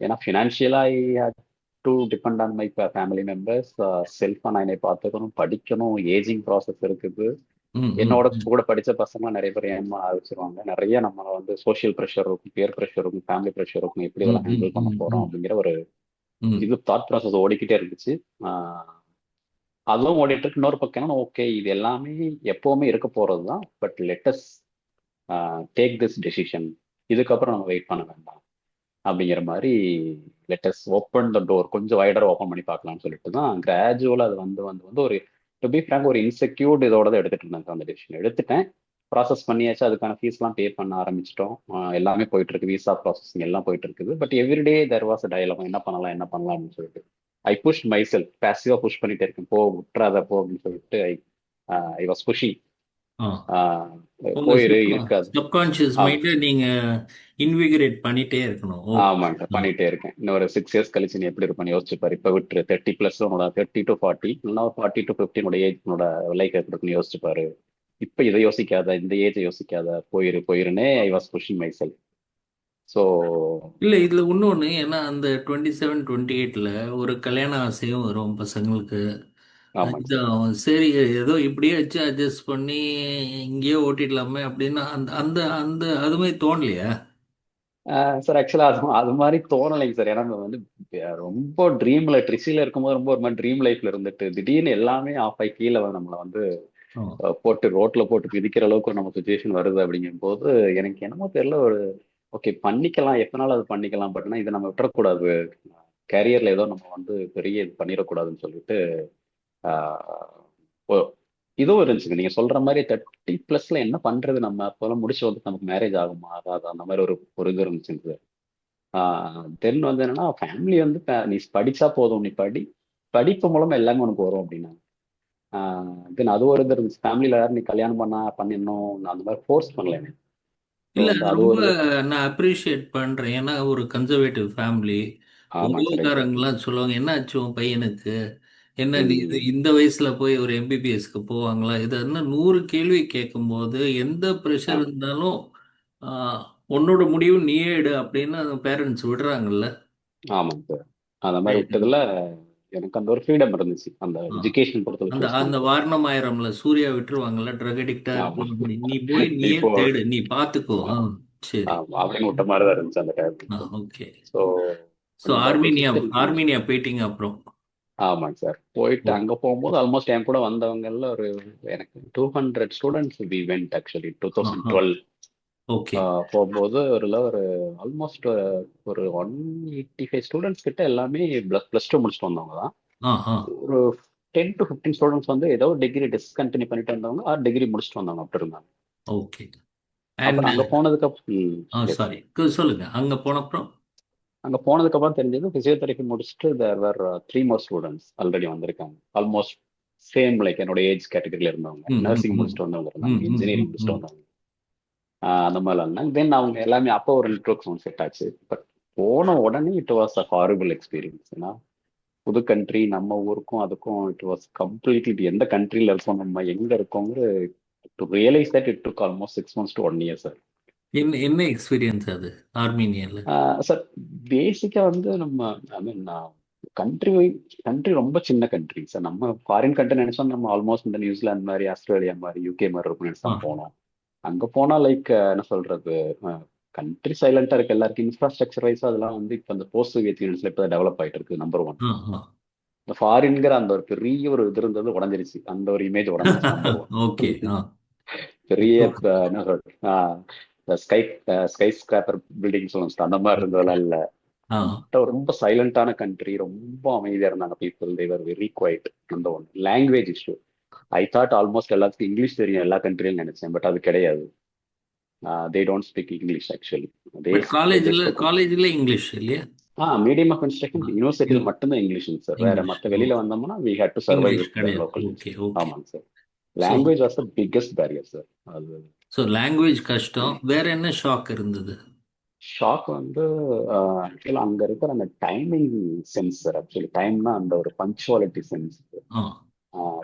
ஏன்னா ஃபினான்ஷியலா I had to depend on my family members. செல்ஃபா நான் என்னை பார்த்துக்கணும், படிக்கணும், ஏஜிங் ப்ராசஸ் இருக்குது. ம், ம், என்னோட ம், கூட படிச்ச பசங்க நிறைய பேர் ஏமா ஆரம்பிச்சிருவாங்க. நிறைய நம்ம வந்து சோஷியல் ப்ரெஷர் இருக்கும், பியர் ப்ரெஷர் இருக்கும், ஃபேமிலி ப்ரெஷர் இருக்கும். எப்படி ம், இதெல்லாம் ம், ஹேண்டில் பண்ண ம், போறோம் ம், அப்படிங்கிற ஒரு ம். இது தாட் ப்ராசஸ் ஓடிக்கிட்டே இருந்துச்சு. ஆஹ் அதுவும் ஓடிட்டு இருக்கு. இன்னொரு பக்கம் ஓகே, இது எல்லாமே எப்பவுமே இருக்க போறது தான், but lettuce take this decision. இதுக்கப்புறம் நம்ம வெயிட் பண்ண வேண்டாம் அப்படிங்கிற மாதிரி, லெட்டஸ் ஓப்பன் த டோர், கொஞ்சம் வைடர் ஓப்பன் பண்ணி பார்க்கலாம்னு சொல்லிட்டு தான் கிராஜுவலாக அது வந்து வந்து வந்து ஒரு, டு பி ஃப்ராங்க், ஒரு இன்செக்யூர்ட் இதோட தான் எடுத்துட்டு இருந்தாங்க. அந்த டெசிஷன் எடுத்துட்டேன், ப்ராசஸ் பண்ணியாச்சு, அதுக்கான ஃபீஸ்லாம் பே பண்ண ஆரம்பிச்சிட்டோம். எல்லாமே போயிட்டு இருக்கு, விசா ப்ராசஸிங் எல்லாம் போயிட்டு இருக்குது. But every day there was a dialogue, என்ன பண்ணலாம் என்ன பண்ணலாம் அப்படின்னு சொல்லிட்டு. ஐ புஷ் மை செல்ஃப், பாசிவா புஷ் பண்ணிட்டே இருக்கேன், போ விட்டுறாத போ அப்படின்னு சொல்லிட்டு. ஐ வாஸ் புஷிங். ஆ, உங்க போயிரு இருக்காது. சப்கான்ஷியஸ் ஆமா. மைண்டை நீங்க இன்விகரேட் பண்ணிட்டே இருக்கணும். ஓகே. ஆமாங்க, பண்ணிட்டே இருக்கேன். இன்னும் ஒரு 6 இயர்ஸ் கழிச்சு நீ எப்படி இருப்பேன்னு யோசிச்சு பாரு. இப்ப விட்டுரு, 30+ உன்னோட 30 to 40, இல்லைன்னா 40 to 50 உன்னோட ஏஜ், உன்னோட லைஃப் எப்படி இருக்குன்னு யோசிச்சு பாரு. இப்ப இதை யோசிக்காத, இந்த ஏஜை யோசிக்காத, போயிரு போயிருன்னே I was pushing myself. So இல்லை, இதில் இன்னொன்று, ஏன்னா அந்த 27, 28ல ஒரு கல்யாண ஆசையும் வரும் பசங்களுக்கு. ஆமாங்க சார். இதான் சரி, ஏதோ இப்படியே வச்சு அட்ஜஸ்ட் பண்ணி இங்கேயே ஓட்டிடலாமே அப்படின்னா அந்த அந்த அந்த அதுமே தோணலையா? சார் ஆக்சுவலா அது அது மாதிரி தோணலைங்க சார். ஏன்னா நம்ம வந்து ரொம்ப ட்ரீம்ல ட்ரிச்சில இருக்கும்போது ரொம்ப ஒரு மாதிரி ட்ரீம் லைஃப்ல இருந்துட்டு திடீர்னு எல்லாமே ஆஃப் ஆகி கீழே நம்மளை வந்து ஓ. போட்டு ரோட்ல போட்டு மிதிக்கிற அளவுக்கு நம்ம சுச்சுவேஷன் வருது அப்படிங்கும் போது, எனக்கு என்னமோ தெரியல, ஒரு ஓகே பண்ணிக்கலாம், எப்பனாலும் அது பண்ணிக்கலாம், பட் ஆனால் இதை நம்ம விட்டுறக்கூடாது, கேரியர்ல ஏதோ நம்ம வந்து பெரிய இது பண்ணிடக்கூடாதுன்னு சொல்லிட்டு ஆஹ், ஓ- இதுவும் இருந்துச்சுங்க. நீங்க சொல்ற மாதிரி 30+ல என்ன பண்றது, நம்ம அப்போல்லாம் முடிச்சு வந்து நமக்கு மேரேஜ் ஆகுமா அதாவது அந்த மாதிரி ஒரு ஒரு இது இருந்துச்சுங்க. தென் வந்து என்னன்னா, ஃபேமிலி வந்து நீ படிச்சா போதும், நீ படிப்பு மூலமா எல்லாமே உனக்கு வரும் அப்படின்னா. தென் அது ஒரு இது இருந்துச்சு. ஃபேமிலியில யாரும் நீ கல்யாணம் பண்ணிடணும் அந்த மாதிரி ஃபோர்ஸ் பண்ணல எனக்கு. ஸோ இல்லை, வந்து அது ரொம்ப ஒரு இது. நான் அப்ரிஷியேட் பண்ணுறேன். ஏன்னா ஒரு கன்சர்வேட்டிவ் ஃபேமிலி. ஆமாங்க சார், எக்ஸாக்ட்லி. உறவுக்காரங்களாம் சொல்லுவாங்க, என்ன ஆச்சு உன் பையனுக்கு, என்ன நீ இது ம். இந்த வயசுல போய் ஒரு எம்பிபிஎஸ்க்கு போவாங்களா, இது இன்னும் 100 கேள்வி கேட்கும்போது எந்த ப்ரெஷர் ஆமா. இருந்தாலும் ஆஹ், உன்னோட முடிவு நீயே எடு அப்படின்னு பேரண்ட்ஸ் விடுறாங்கல்ல. ஆமாங்க சார். அந்த மாதிரி சரி. விட்டதுல எனக்கு அந்த ஒரு ஃப்ரீடம் இருந்துச்சு, அந்த ஆ. எஜுகேஷன் பொறுத்தவரை அந்த சூஸ் அந்த பண்றது. வாரணமாயிரம்ல சூர்யா விட்டுருவாங்கல்ல, ட்ரக் அடிக்டா ஆமா. இருக்கு, நீ போய் நீ நீயே போ. தேடு, நீ பார்த்துக்கோ. ஆ. சரி. ஆமா, அப்படின்னு விட்ட மாதிரி தான் இருந்துச்சு அந்த ஆ, time. Okay. So so that was Armenia, it. Armenia போயிட்டீங்க அப்புறம்? ஆமாங்க சார். போயிட்டு அங்க போகும்போது ஆல்மோஸ்ட் என் கூட வந்தவங்கல்ல ஒரு, எனக்கு 200 ஸ்டூடெண்ட்ஸ் வி வெண்ட் ஆக்சுவலி ஆஹா. 2012. ஓகே. போகும்போது ஒரு ஆல்மோஸ்ட் ஒரு 185 ஸ்டூடெண்ட்ஸ் கிட்ட எல்லாமே +2 முடிச்சுட்டு வந்தவங்க தான். ஆஹா. ஒரு 10 to 15 ஸ்டூடெண்ட்ஸ் வந்து ஏதோ டிகிரி டிஸ்கண்டினியூ பண்ணிட்டு வந்தவங்க, டிகிரி முடிச்சுட்டு வந்தவங்க அப்படி இருந்தாங்க. ஓகே. அப்புறம் அண்ட் அங்க போனதுக்கு அப்புறம் yes. சாரி, சொல்லுங்க, அங்க போனப்புறம். அங்க போனதுக்கு அப்புறம் தெரிஞ்சது, பிசியோதெரபி முடிச்சுட்டு தேர் வேர் 3 more ஸ்டூடெண்ட்ஸ் ஆல்ரெடி வந்திருக்காங்க. ஆல்மோஸ்ட் சேம் லைக் என்னோட ஏஜ் கேட்டகரியில இருந்தவங்க, ம், ம், நர்சிங் ம், முடிச்சுட்டு வந்தவங்க இருந்தாங்க, ம், ம், ம், இன்ஜினியரிங் முடிச்சுட்டு ம். வந்தவங்க. அந்த மாதிரி இருந்தாங்க. தென் அவங்க எல்லாமே அப்போ ஒரு நெட்ஒர்க் செட் ஆச்சு. பட் போன உடனே it was a horrible experience. ஏன்னா புது கண்ட்ரி, நம்ம ஊருக்கும் அதுக்கும் இட் வாஸ் கம்ப்ளீட்லி, எந்த கண்ட்ரில இருக்கோம், நம்ம எங்க இருக்கோங்கிற to realise that it took almost 6 months to 1 year sir. என்ன என்ன எக்ஸ்பீரியன்ஸ் அது ஆர்மீனியால? சார் பேசிக்கா வந்து நம்ம, ஐ மீன், கண்ட்ரி கண்ட்ரி ரொம்ப சின்ன கண்ட்ரி சார். நம்ம ஃபாரின் கண்ட்ரி நினைச்சோம், நம்ம ஆல்மோஸ்ட் இந்த நியூசிலாந்து மாதிரி, ஆஸ்திரேலியா மாதிரி, யூகே மாதிரி இருக்கும் நினைச்சு ஆ, தான் போனோம். அங்க போனா லைக் என்ன சொல்றது, கண்ட்ரி சைலண்டா இருக்கு, எல்லாருக்கும் இன்ஃப்ராஸ்ட்ரக்சர் வைஸ் அதெல்லாம் வந்து இப்போ அந்த போஸ்ட் சோவியத் யூனியன்ஸ்ல இப்போ டெவலப் ஆயிட்டு இருக்கு, நம்பர் 1. ஆ, ஆ. இந்த ஃபாரின்ங்கிற அந்த ஒரு பெரிய ஒரு இது இருந்தது உடஞ்சிருச்சு, அந்த ஒரு இமேஜ் உடஞ்சிருச்சு, நம்பர் 1. ஓகே. ஆ. பெரிய இப்போ என்ன சொல்றது, ஸ்கை ஸ்கை ஸ்கிராப்பர் பில்டிங் சொல்லணும், அந்த மாதிரி இருந்ததெல்லாம் இல்ல. ஆ. ரொம்ப சைலண்டான கண்ட்ரி, ரொம்ப அமைதியா இருந்தாங்க people, they were very quiet. Number 1 language issue. I thought almost எல்லாத்துக்கும் இங்கிலீஷ் தெரியும் எல்லா கண்ட்ரிலும் நினைச்சேன், பட் அது கிடையாது. They don't speak English actually. They but they காலேஜ்ல ஸ்போக். காலேஜ்ல இங்கிலீஷ் இல்லையா? Medium of instruction ah. யூனிவர்சிட்டியில் மட்டும்தான் இங்கிலீஷுங்க சார். வேற இங்கிலீஷ். மற்ற வெளியில ஓகே. வந்தோம்னா we had to survive English with கிடையாது. லோக்கல். Okay, okay. ஆமாங்க sir. So language was the biggest barrier sir. அது ஸோ லாங்குவேஜ் கஷ்டம். வேற என்ன ஷாக் இருந்தது? ஷாக் வந்து ஆக்சுவலாக அங்கே இருக்கிற அந்த டைமிங் சென்ஸ் சார். ஆக்சுவலி டைம்னா அந்த ஒரு பங்க்சுவாலிட்டி சென்ஸ். ஆ.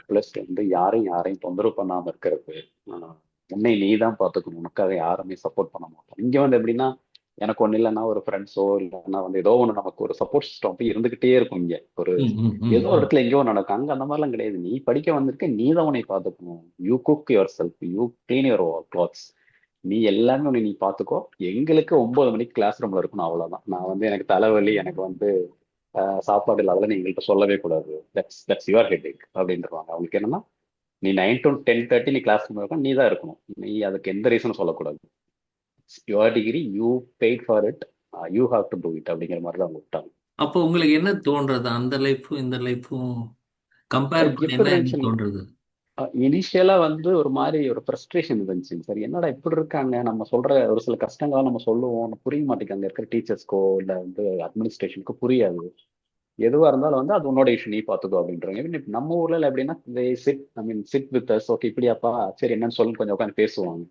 ப்ளஸ் வந்து யாரையும் யாரையும் தொந்தரவு பண்ணாமல் இருக்கிறது. ஆஹ் உன்னை நீ தான் பார்த்துக்கணும், உனக்காக யாருமே சப்போர்ட் பண்ண மாட்டோம். இங்கே வந்து எப்படின்னா, எனக்கு ஒன்றும் இல்லைன்னா ஒரு ஃப்ரெண்ட்ஸோ இல்லைன்னா வந்து ஏதோ ஒன்று நமக்கு ஒரு சப்போர்ட் சிஸ்டம் அப்படி இருந்துகிட்டே இருக்கும். இங்கே ஒரு ம், ம், ம், ஏதோ ஒரு ம். இடத்துல எங்கேயோ நடக்கும். அங்கே அந்த மாதிரிலாம் கிடையாது. நீ படிக்க வந்திருக்க, நீ தான் உன்னை பார்த்துக்கணும். You cook your self, you clean your clothes, நீ எல்லாமே உன்னை நீ பார்த்துக்கோ. எங்களுக்கு 9 மணிக்கு கிளாஸ் ரூம்ல இருக்கணும், அவ்வளவுதான். நான் வந்து எனக்கு தலைவலி, எனக்கு வந்து சாப்பாடு இல்லை, அதெல்லாம் நீ எங்கள்கிட்ட சொல்லவே கூடாது. தட்ஸ் யுவர் ஹெட்டேக் அப்படின்றவாங்க. அவங்களுக்கு என்னன்னா, நீ 9 to 10:30 நீ கிளாஸ் ரூம் இருக்கணும், நீ தான் இருக்கணும். நீ அதுக்கு எந்த ரீசனும் சொல்லக்கூடாது. Your degree, you paid for it, you have to do it அப்படிங்கிற மாதிரி தான் அவங்க விட்டாங்க. அப்போ உங்களுக்கு என்ன தோன்றது? அந்த லைஃப்பும் இந்த லைஃப்பும் கம்பேர் எப்படி பண்ணீங்கன்னா என்ன இருந்துச்சு, தோன்றது? இனிஷியலா வந்து ஒரு மாதிரி ஒரு ஃப்ரஸ்ட்ரேஷன் இருந்துச்சுங்க சார். என்னடா இப்படி இருக்காங்க, நம்ம சொல்ற ஒரு சில கஷ்டங்களை நம்ம சொல்லுவோம், புரிய மாட்டேங்குது. அங்க இருக்கிற டீச்சர்ஸ்க்கோ இல்ல வந்து அட்மினிஸ்ட்ரேஷனுக்கோ புரியாது. எதுவா இருந்தாலும் வந்து அது உன்னோட இஷ்யூ, நீ பாத்துக்கோ அப்படின்றாங்க. Even if நம்ம ஊர்ல எப்படின்னா, சிட் வித் அஸ், ஓகே இப்படியாப்பா, சரி என்னன்னு சொல்லி கொஞ்சம் உட்காந்து பேசுவாங்க.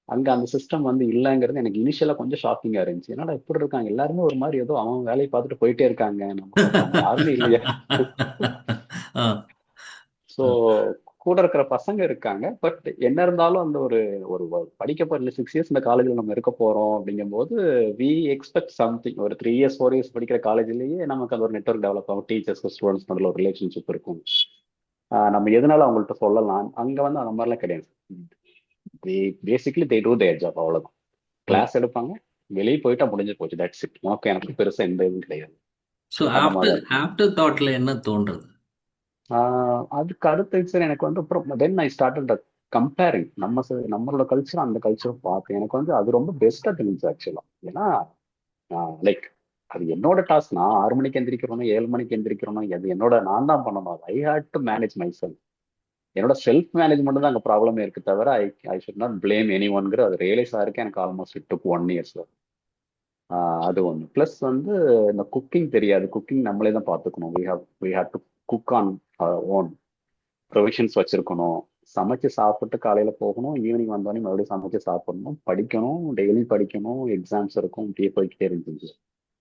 அங்க அந்த சிஸ்டம் வந்து இல்லைங்கிறது எனக்கு இனிஷியலா கொஞ்சம் ஷாக்கிங்கா இருந்துச்சு. என்னடா இப்படி இருக்காங்க எல்லாருமே, ஒரு மாதிரி ஏதோ அவன் வேலையை பார்த்துட்டு போயிட்டே இருக்காங்க, நம்ம யாருமே இல்லையா. ஆ, ஸோ ஆ. கூட இருக்கிற பசங்க இருக்காங்க. பட் என்ன இருந்தாலும் அந்த ஒரு ஒரு படிக்க போற 6 இயர்ஸ் இந்த காலேஜில் நம்ம இருக்க போறோம் அப்படிங்கும்போது, வி எக்ஸ்பெக்ட் சம்திங். ஒரு 3 இயர்ஸ் 4 இயர்ஸ் படிக்கிற காலேஜ்லயே நமக்கு அந்த ஒரு நெட்வொர்க் டெவலப் ஆகும், டீச்சர்ஸ் ஸ்டூடெண்ட்ஸ் நடுவில் ஒரு ரிலேஷன்ஷிப் இருக்கும். நம்ம எதனால அவங்கள்ட்ட சொல்லலாம். அங்க வந்து அந்த மாதிரிலாம் கிடையாது. Basically they do there job, அவ்வளவுதான். ஓ. கிளாஸ் எடுப்பாங்க, வெளியே போயிட்டா முடிஞ்சு போச்சு, தட்ஸ் இட். உனக்கு எனக்கு பெருசா எந்த இதுவும் கிடையாது. ஸோ அந்த மாதிரி ஆஃப்டர் தான் இருக்கும். ஆஃப்டர் தாட்ல என்ன தோன்றது? அதுக்கு அடுத்த சார் எனக்கு வந்து அப்புறம் தென் ஐ ஸ்டார்டட் கம்பேரிங் நம்மளோட கல்ச்சர் அந்த கல்ச்சரும் பார்த்தேன். எனக்கு வந்து அது ரொம்ப பெஸ்ட்டாக தெரிஞ்சு ஆக்சுவலா. ஏன்னா லைக் அது என்னோட டாஸ்க். நான் 6 மணிக்கு எந்திரிக்கிறோம், 7 மணிக்கு எந்திரிக்கிறோம், அது என்னோட, நான் தான் பண்ணணும். I had to manage myself. என்னோட செல்ஃப் மேனேஜ்மெண்ட் தான் அங்கே ப்ராப்ளமே இருக்கு தவிர, I should not blame any ஒன்ங்கிற அது ரியலைஸ் ஆயிருக்கு எனக்கு. Almost it took 1 year. அது ஒன்று. ப்ளஸ் வந்து இந்த குக்கிங் தெரியாது. குக்கிங் நம்மளே தான் பார்த்துக்கணும். We have to cook on own. Provisions வச்சிருக்கணும். சமைச்சு சாப்பிட்டு காலையில போகணும், ஈவினிங் வந்தோடனே மறுபடியும் சமைச்சு சாப்பிடணும், படிக்கணும், டெய்லி படிக்கணும், எக்ஸாம்ஸ் இருக்கும், இப்படியே போய்கிட்டே இருந்துச்சு.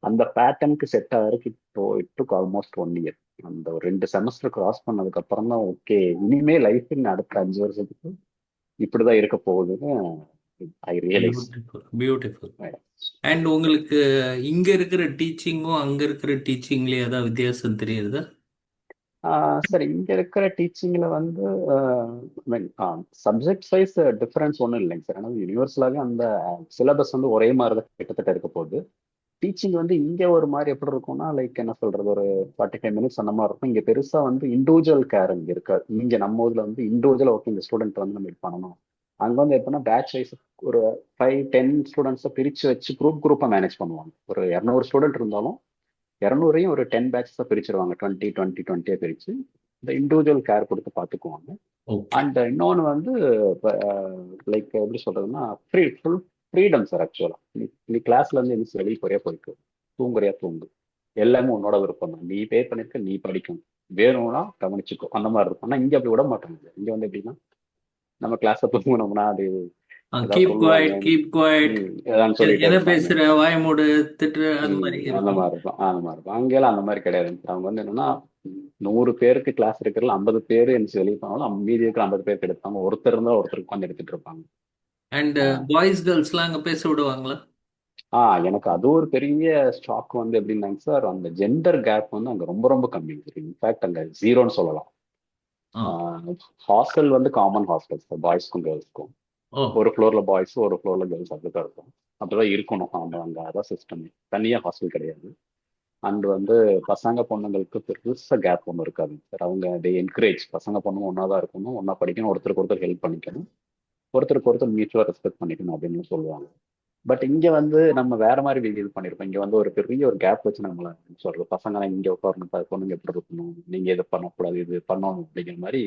அந்த பேட்டர்னுக்கு செட் ஆகிறதுக்கு இப்போ இட் டுக் ஆல்மோஸ்ட் 1 இயர். அந்த ஒரு 2 செமஸ்டர் கிராஸ் பண்ணதுக்கு அப்புறம் தான் ஓகே, இனிமே லைஃப் அடுத்த 5 வருஷத்துக்கு இப்படிதான் இருக்க போகுதுன்னு ஐ ரியலைஸ். Beautiful, beautiful. அண்ட் உங்களுக்கு இங்க இருக்கிற டீச்சிங்கும் அங்க இருக்கிற டீச்சிங்லயே ஏதாவது வித்தியாசம் தெரியுதா? சார் இங்க இருக்கிற டீச்சிங்ல வந்து சப்ஜெக்ட் வைஸ் டிஃபரன்ஸ் ஒன்றும் இல்லைங்க சார். ஆனால் யூனிவர்சலாகவே அந்த சிலபஸ் வந்து ஒரே மாதிரி தான் கிட்டத்தட்ட இருக்க போகுது. டீச்சிங் வந்து இங்க ஒரு மாதிரி எப்படி இருக்கும்னா, லைக் என்ன சொல்றது, ஒரு 45 மினிட்ஸ் அந்த மாதிரி இருக்கும். இங்க பெருசா வந்து இண்டிவிஜுவல் கேர் இங்க இருக்காது. இங்க நம்ம ஊர்ல வந்து இண்டிவிஜுவல், ஓகே இந்த ஸ்டூடெண்ட் வந்து நம்ம இது பண்ணணும். அங்க வந்து எப்படின்னா பேட்ச் வைஸ் ஒரு 5-10 ஸ்டூடெண்ட்ஸை பிரிச்சு வச்சு குரூப்பா மேனேஜ் பண்ணுவாங்க. ஒரு 200 ஸ்டூடெண்ட் இருந்தாலும் 200ஐயும் ஒரு 10 பேட்சஸாக பிரிச்சிருவாங்க. 20-20-20 பிரிச்சு இந்த இண்டிவிஜுவல் கேர் கொடுத்து பார்த்துக்குவாங்க. ஓகே. அண்ட் இன்னொன்று வந்து லைக் எப்படி சொல்றதுன்னா, ஃபுல் ஃப்ரீடம் சார். ஆக்சுவலா நீ கிளாஸ்ல இருந்து எந்திரிச்சு வெளியே போறியா போய்க்கு, தூங்குறியா தூங்கு, எல்லாமே உன்னோட விருப்பம் தான். நீ பே பண்ணிருக்க, நீ படிக்கணும், வேணும்னா கவனிச்சுக்கோ, அந்த மாதிரி இருக்கும். ஆனா இங்க அப்படி விட மாட்டாங்க. இங்க வந்து எப்படின்னா, நம்ம கிளாஸ்ல தூங்கினோம்னா அது ஏதாவது கீப் சொல்லுவாங்க. Quiet, keep quiet. ஏதாவது சொல்லிட்டே என்ன இருப்பாங்க. பேசுற, வாய மூடு, திட்டு, அது மாதிரி அந்த இருக்கும். மாதிரி இருக்கும், அந்த மாதிரி இருக்கும். அங்கெல்லாம் அந்த மாதிரி கிடையாது. அவங்க வந்து என்னன்னா, 100 பேருக்கு கிளாஸ் இருக்கிறதுல 50 பேர் எனக்கு வெளியே போனாலும் மீதி இருக்கிற 50 பேருக்கு எடுப்பாங்க. ஒருத்தர் இருந்தால் ஒருத்தருக்கு உட்காந்து எடுத்துட்டு இருப்பாங்க. அண்ட் ஆஹ் பாய்ஸ் கேர்ள்ஸ்லாம் அங்க பேச விடுவாங்களா? எனக்கு அது ஒரு பெரிய ஸ்டாக் வந்து எப்படின்னாங்க சார், அந்த ஜெண்டர் கேப் வந்து அங்க ரொம்ப ரொம்ப கம்மி. இன்ஃபேக்ட் அங்க ஜீரோன்னு சொல்லலாம். ஆ. ஹாஸ்டல் வந்து காமன் ஹாஸ்டல் சார், பாய்ஸ்க்கும் கேர்ள்ஸ்க்கும். ஓ. ஒரு ஃப்ளோர்ல பாய்ஸ், ஒரு ஃப்ளோர்ல கேர்ள்ஸ், அப்படிதான் இருக்கும். அப்படிதான் இருக்கணும். அங்க அதான் சிஸ்டம். தனியா ஹாஸ்டல் கிடையாது. அண்ட் வந்து பசங்க பொண்ணுங்களுக்கு பெருசா கேப் ஒன்றும் இருக்காது சார். அவங்க தே என்கரேஜ், பசங்க பொண்ணுங்க ஒன்றா தான் இருக்கணும், ஒன்றா படிக்கணும், ஒருத்தருக்கு ஒருத்தர் ஹெல்ப் பண்ணிக்கணும், ஒருத்தருக்கு ஒருத்தர் மியூச்சுவலாக ரெஸ்பெக்ட் பண்ணிக்கணும் அப்படின்னு சொல்லுவாங்க. பட் இங்க வந்து நம்ம வேற மாதிரி இது பண்ணிருப்போம். இங்க வந்து ஒரு பெரிய ஒரு கேப் வச்சு நம்மள சொல்றது, பசங்க இங்க உட்காரணும், பொண்ணுங்க எப்படி இருக்கணும், நீங்க இது பண்ணக்கூடாது, இது பண்ணணும் அப்படிங்கிற மாதிரி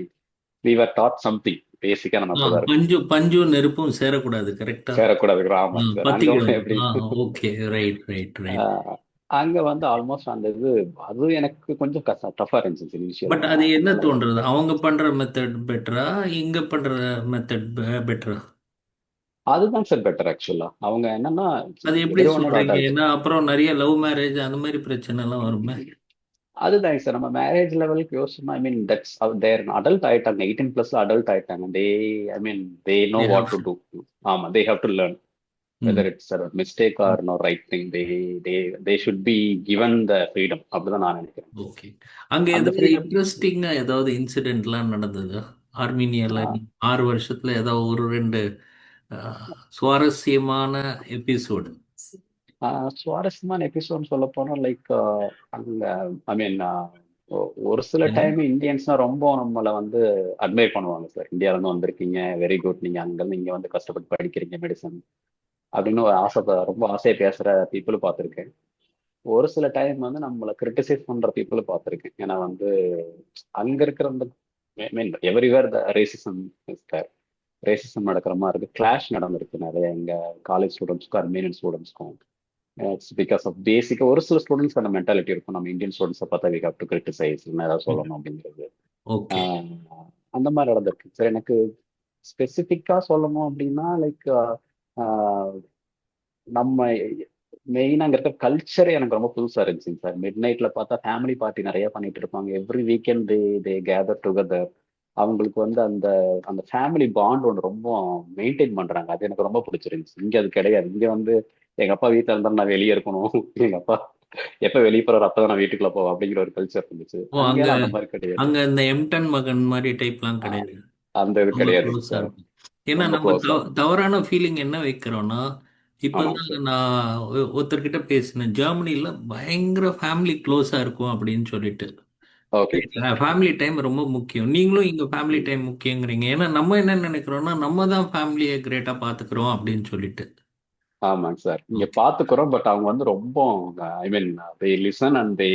we were taught something. பேசிக்கா நம்ம ஆ, அப்படிதான் இருக்கணும். பஞ்சு பஞ்சும் நெருப்பும் சேரக்கூடாது, கரெக்டா? சேரக்கூடாது. ஆமாங்க சார். அங்க வந்து பத்திக்கிடும். எப்படி, ஆ, ஓகே. Right, right, right. ஆஹ் அங்க வந்து ஆல்மோஸ்ட் அந்த இது, அது எனக்கு கொஞ்சம் டஃபா இருந்துச்சு இனிஷியலா. பட் அது என்ன அதனால தோன்றது? அவங்க பண்ற மெத்தட் பெட்டரா, இங்க பண்ற மெத்தட் பெட்டரா? அதுதான் சார் பெட்டர் ஆக்சுவலா. அவங்க என்னன்னா அது எப்படி எவ்ரி ஒன்னோட சொல்றீங்க? அடல்ட். ஏன்னா அப்புறம் நிறைய லவ் மேரேஜ் அந்த மாதிரி பிரச்சனை எல்லாம் வருமே. அதுதாங்க சார், நம்ம மேரேஜ் லெவலுக்கு யோசிச்சோம்னா, ஐ மீன் தட்ஸ் தேர் அடல்ட் ஆயிட்டாங்க, 18+ அடல்ட் ஆயிட்டாங்க. I mean they know they what have to do. ஆமா, they have to learn whether hmm. It's mistake or no right thing. They should be given the freedom. அப்படிதான் நான் நினைக்கிறேன். Okay. அங்க அந்த ஏதாவது freedom. இன்ட்ரெஸ்டிங்கா ஏதாவது இன்சிடென்ட்லாம் நடந்ததா? ஆர்மீனியால 6 வருஷத்துல ஏதாவது ஒரு ரெண்டு சுவாரஸ்யமான எபிசோடு? சுவாரஸ்யமான எபிசோட் சொல்ல போனா லைக் அங்க ஐ மீன் ஒரு சில டைம் இந்தியன்ஸ்னா ரொம்ப நம்மளை வந்து அட்மைர் பண்ணுவாங்க சார். இந்தியால இருந்து வந்திருக்கீங்க, வெரி குட், நீங்க அங்கிருந்து இங்க வந்து கஷ்டப்பட்டு படிக்கிறீங்க மெடிசன் அப்படின்னு ஒரு ரொம்ப ஆசையை பேசுற பீப்புள் பார்த்துருக்கேன். ஒரு சில டைம் வந்து நம்மளை கிரிட்டிசைஸ் பண்ற பீப்புள் பார்த்துருக்கேன். ஏன்னா வந்து அங்க இருக்கிற அந்த mean everywhere the racism is there. Racism நடக்கிற மாதிரி இருக்கு. கிளாஷ் நடந்திருக்கு நிறைய எங்க காலேஜ் ஸ்டூடெண்ட்ஸ்க்கும் அர்மீனியன் ஸ்டூடெண்ட்ஸ்க்கும். இட்ஸ் பிகாஸ் ஆஃப் பேசிக்கா ஒரு சில ஸ்டூடெண்ட்ஸ் அந்த மென்டாலிட்டி இருக்கும், நம்ம இந்தியன் ஸ்டூடெண்ட்ஸை பார்த்தா வி ஹேவ் டு கிரிட்டிசைஸ், ஏதாவது சொல்லணும் அப்படிங்கிறது. ஓகே. ஆஹ் அந்த மாதிரி நடந்திருக்கு சார். எனக்கு ஸ்பெசிஃபிக்கா சொல்லணும் அப்படின்னா லைக் நம்ம மெயினா அங்க இருக்க கல்ச்சரே எனக்கு ரொம்ப புதுசா இருந்துச்சுங்க சார். மிட் நைட்ல பார்த்தா ஃபேமிலி பார்ட்டி நிறைய பண்ணிட்டு இருப்பாங்க. எவ்ரி வீக்கெண்ட் தே கேதர் டுகெதர். அவங்களுக்கு வந்து அந்த அந்த ஃபேமிலி பாண்ட் ஒன்று ரொம்ப மெயின்டைன் பண்றாங்க. அது எனக்கு ரொம்ப பிடிச்சிருந்துச்சு. இங்க அது கிடையாது. இங்க வந்து எங்க அப்பா வீட்டுல இருந்தாலும் நான் வெளியே இருக்கணும், எங்க அப்பா எப்ப வெளியே போறாரு அப்பதான் நான் வீட்டுக்குள்ள போவேன் அப்படிங்கிற ஒரு கல்ச்சர் இருந்துச்சு. ஓ, அங்க அங்கெல்லாம் அந்த மாதிரி கிடையாது. அங்க இந்த எம்டன் மகன் மாதிரி டைப்லாம் ஆஹ் கிடையாது. அந்த இது ரொம்ப கிடையாதுங்க க்ளோஸா சார். இருக்கும். ஏன்னா ரொம்ப நம்ம க்ளோஸா. தவறான ஃபீலிங் என்ன வைக்கிறோம்னா, ஆமாங்க இப்பதான் சார். நான் ஒருத்தர்கிட்ட பேசினேன். ஜெர்மனில பயங்கர ஃபேமிலி க்ளோஸா இருக்கும் அப்படின்னு சொல்லிட்டு. ஓகே. ஃபேமிலி டைம் ரொம்ப முக்கியம். நீங்களும் இங்க ஃபேமிலி டைம் முக்கியங்கிறீங்க. ஏன்னா நம்ம என்ன நினைக்கிறோம்னா, நம்ம தான் ஃபேமிலியை கிரேட்டா பாத்துக்கிறோம் அப்படின்னு சொல்லிட்டு. ஆமாங்க சார், இங்க ஓகே. பாத்துக்கிறோம். பட் அவங்க வந்து ரொம்ப I mean they listen and they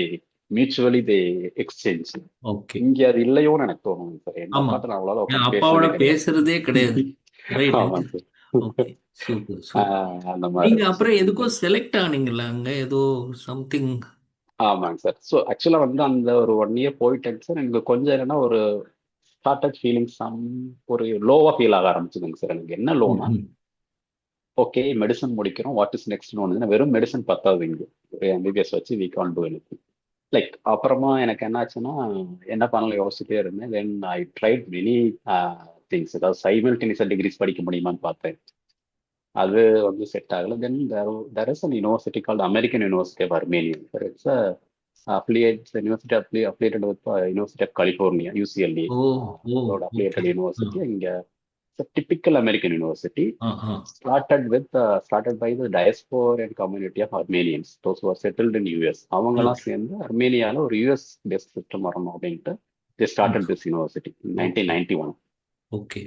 mutually they exchange. Okay. இங்க அது இல்லையோன்னு எனக்கு தோணுங்க சார். எங்க ஆமா. அப்பாட்ட நான் அவ்வளோதான் என் உட்காந்து அப்பாவோட பேசுனதே கிடையாது. பேசுறதே கிடையாது. ரைட். ஆமாங்க சார். ஓகே. Super super. அந்த மாதிரி நீங்க இருக்கு அப்புறம் சார். எதுக்கோ செலக்ட் ஆனீங்களா அங்க ஏதோ சம்திங்? ஆமாங்க சார். ஸோ ஆக்சுவலா வந்து அந்த ஒரு 1 இயர் போயிட்டேங்க சார். எனக்கு கொஞ்சம் என்னன்னா ஒரு ஸ்டார்டட் ஃபீலிங் ஒரு லோவா ஃபீல் ஆக ஆரம்பிச்சுதுங்க சார். எனக்கு என்ன லோனா, ஓகே மெடிசன் முடிக்கிறோம், வாட் இஸ் நெக்ஸ்ட் ஒன்று, வெறும் மெடிசன் பத்தாது இங்க. ஒரு எம்பிபிஎஸ் வச்சு we can do any. Like அப்புறமா எனக்கு என்ன ஆச்சுன்னா, என்ன பண்ணலாம் யோசிச்சுட்டே இருந்தேன். Then I tried many things. ஏதாவது சைமல்டேனியஸாக டிகிரிஸ் படிக்க முடியுமான்னு பார்த்தேன். அது வந்து செட் ஆகல. Then there is an university called American University of Armenia. It's university affiliated with University of California, UCLA. Oh. Oh. அதோட ஓகே. அப்ளியேட்டட் யூனிவர்சிட்டி இங்க. Typical American university. ஆ ஆ. Started by the diasporian community of Armenians, those who are settled in US. அவங்கெல்லாம் okay. சேர்ந்து அர்மேனியால ஒரு US based system வரணும் அப்படின்ட்டு they started this university in okay. 1991. Okay.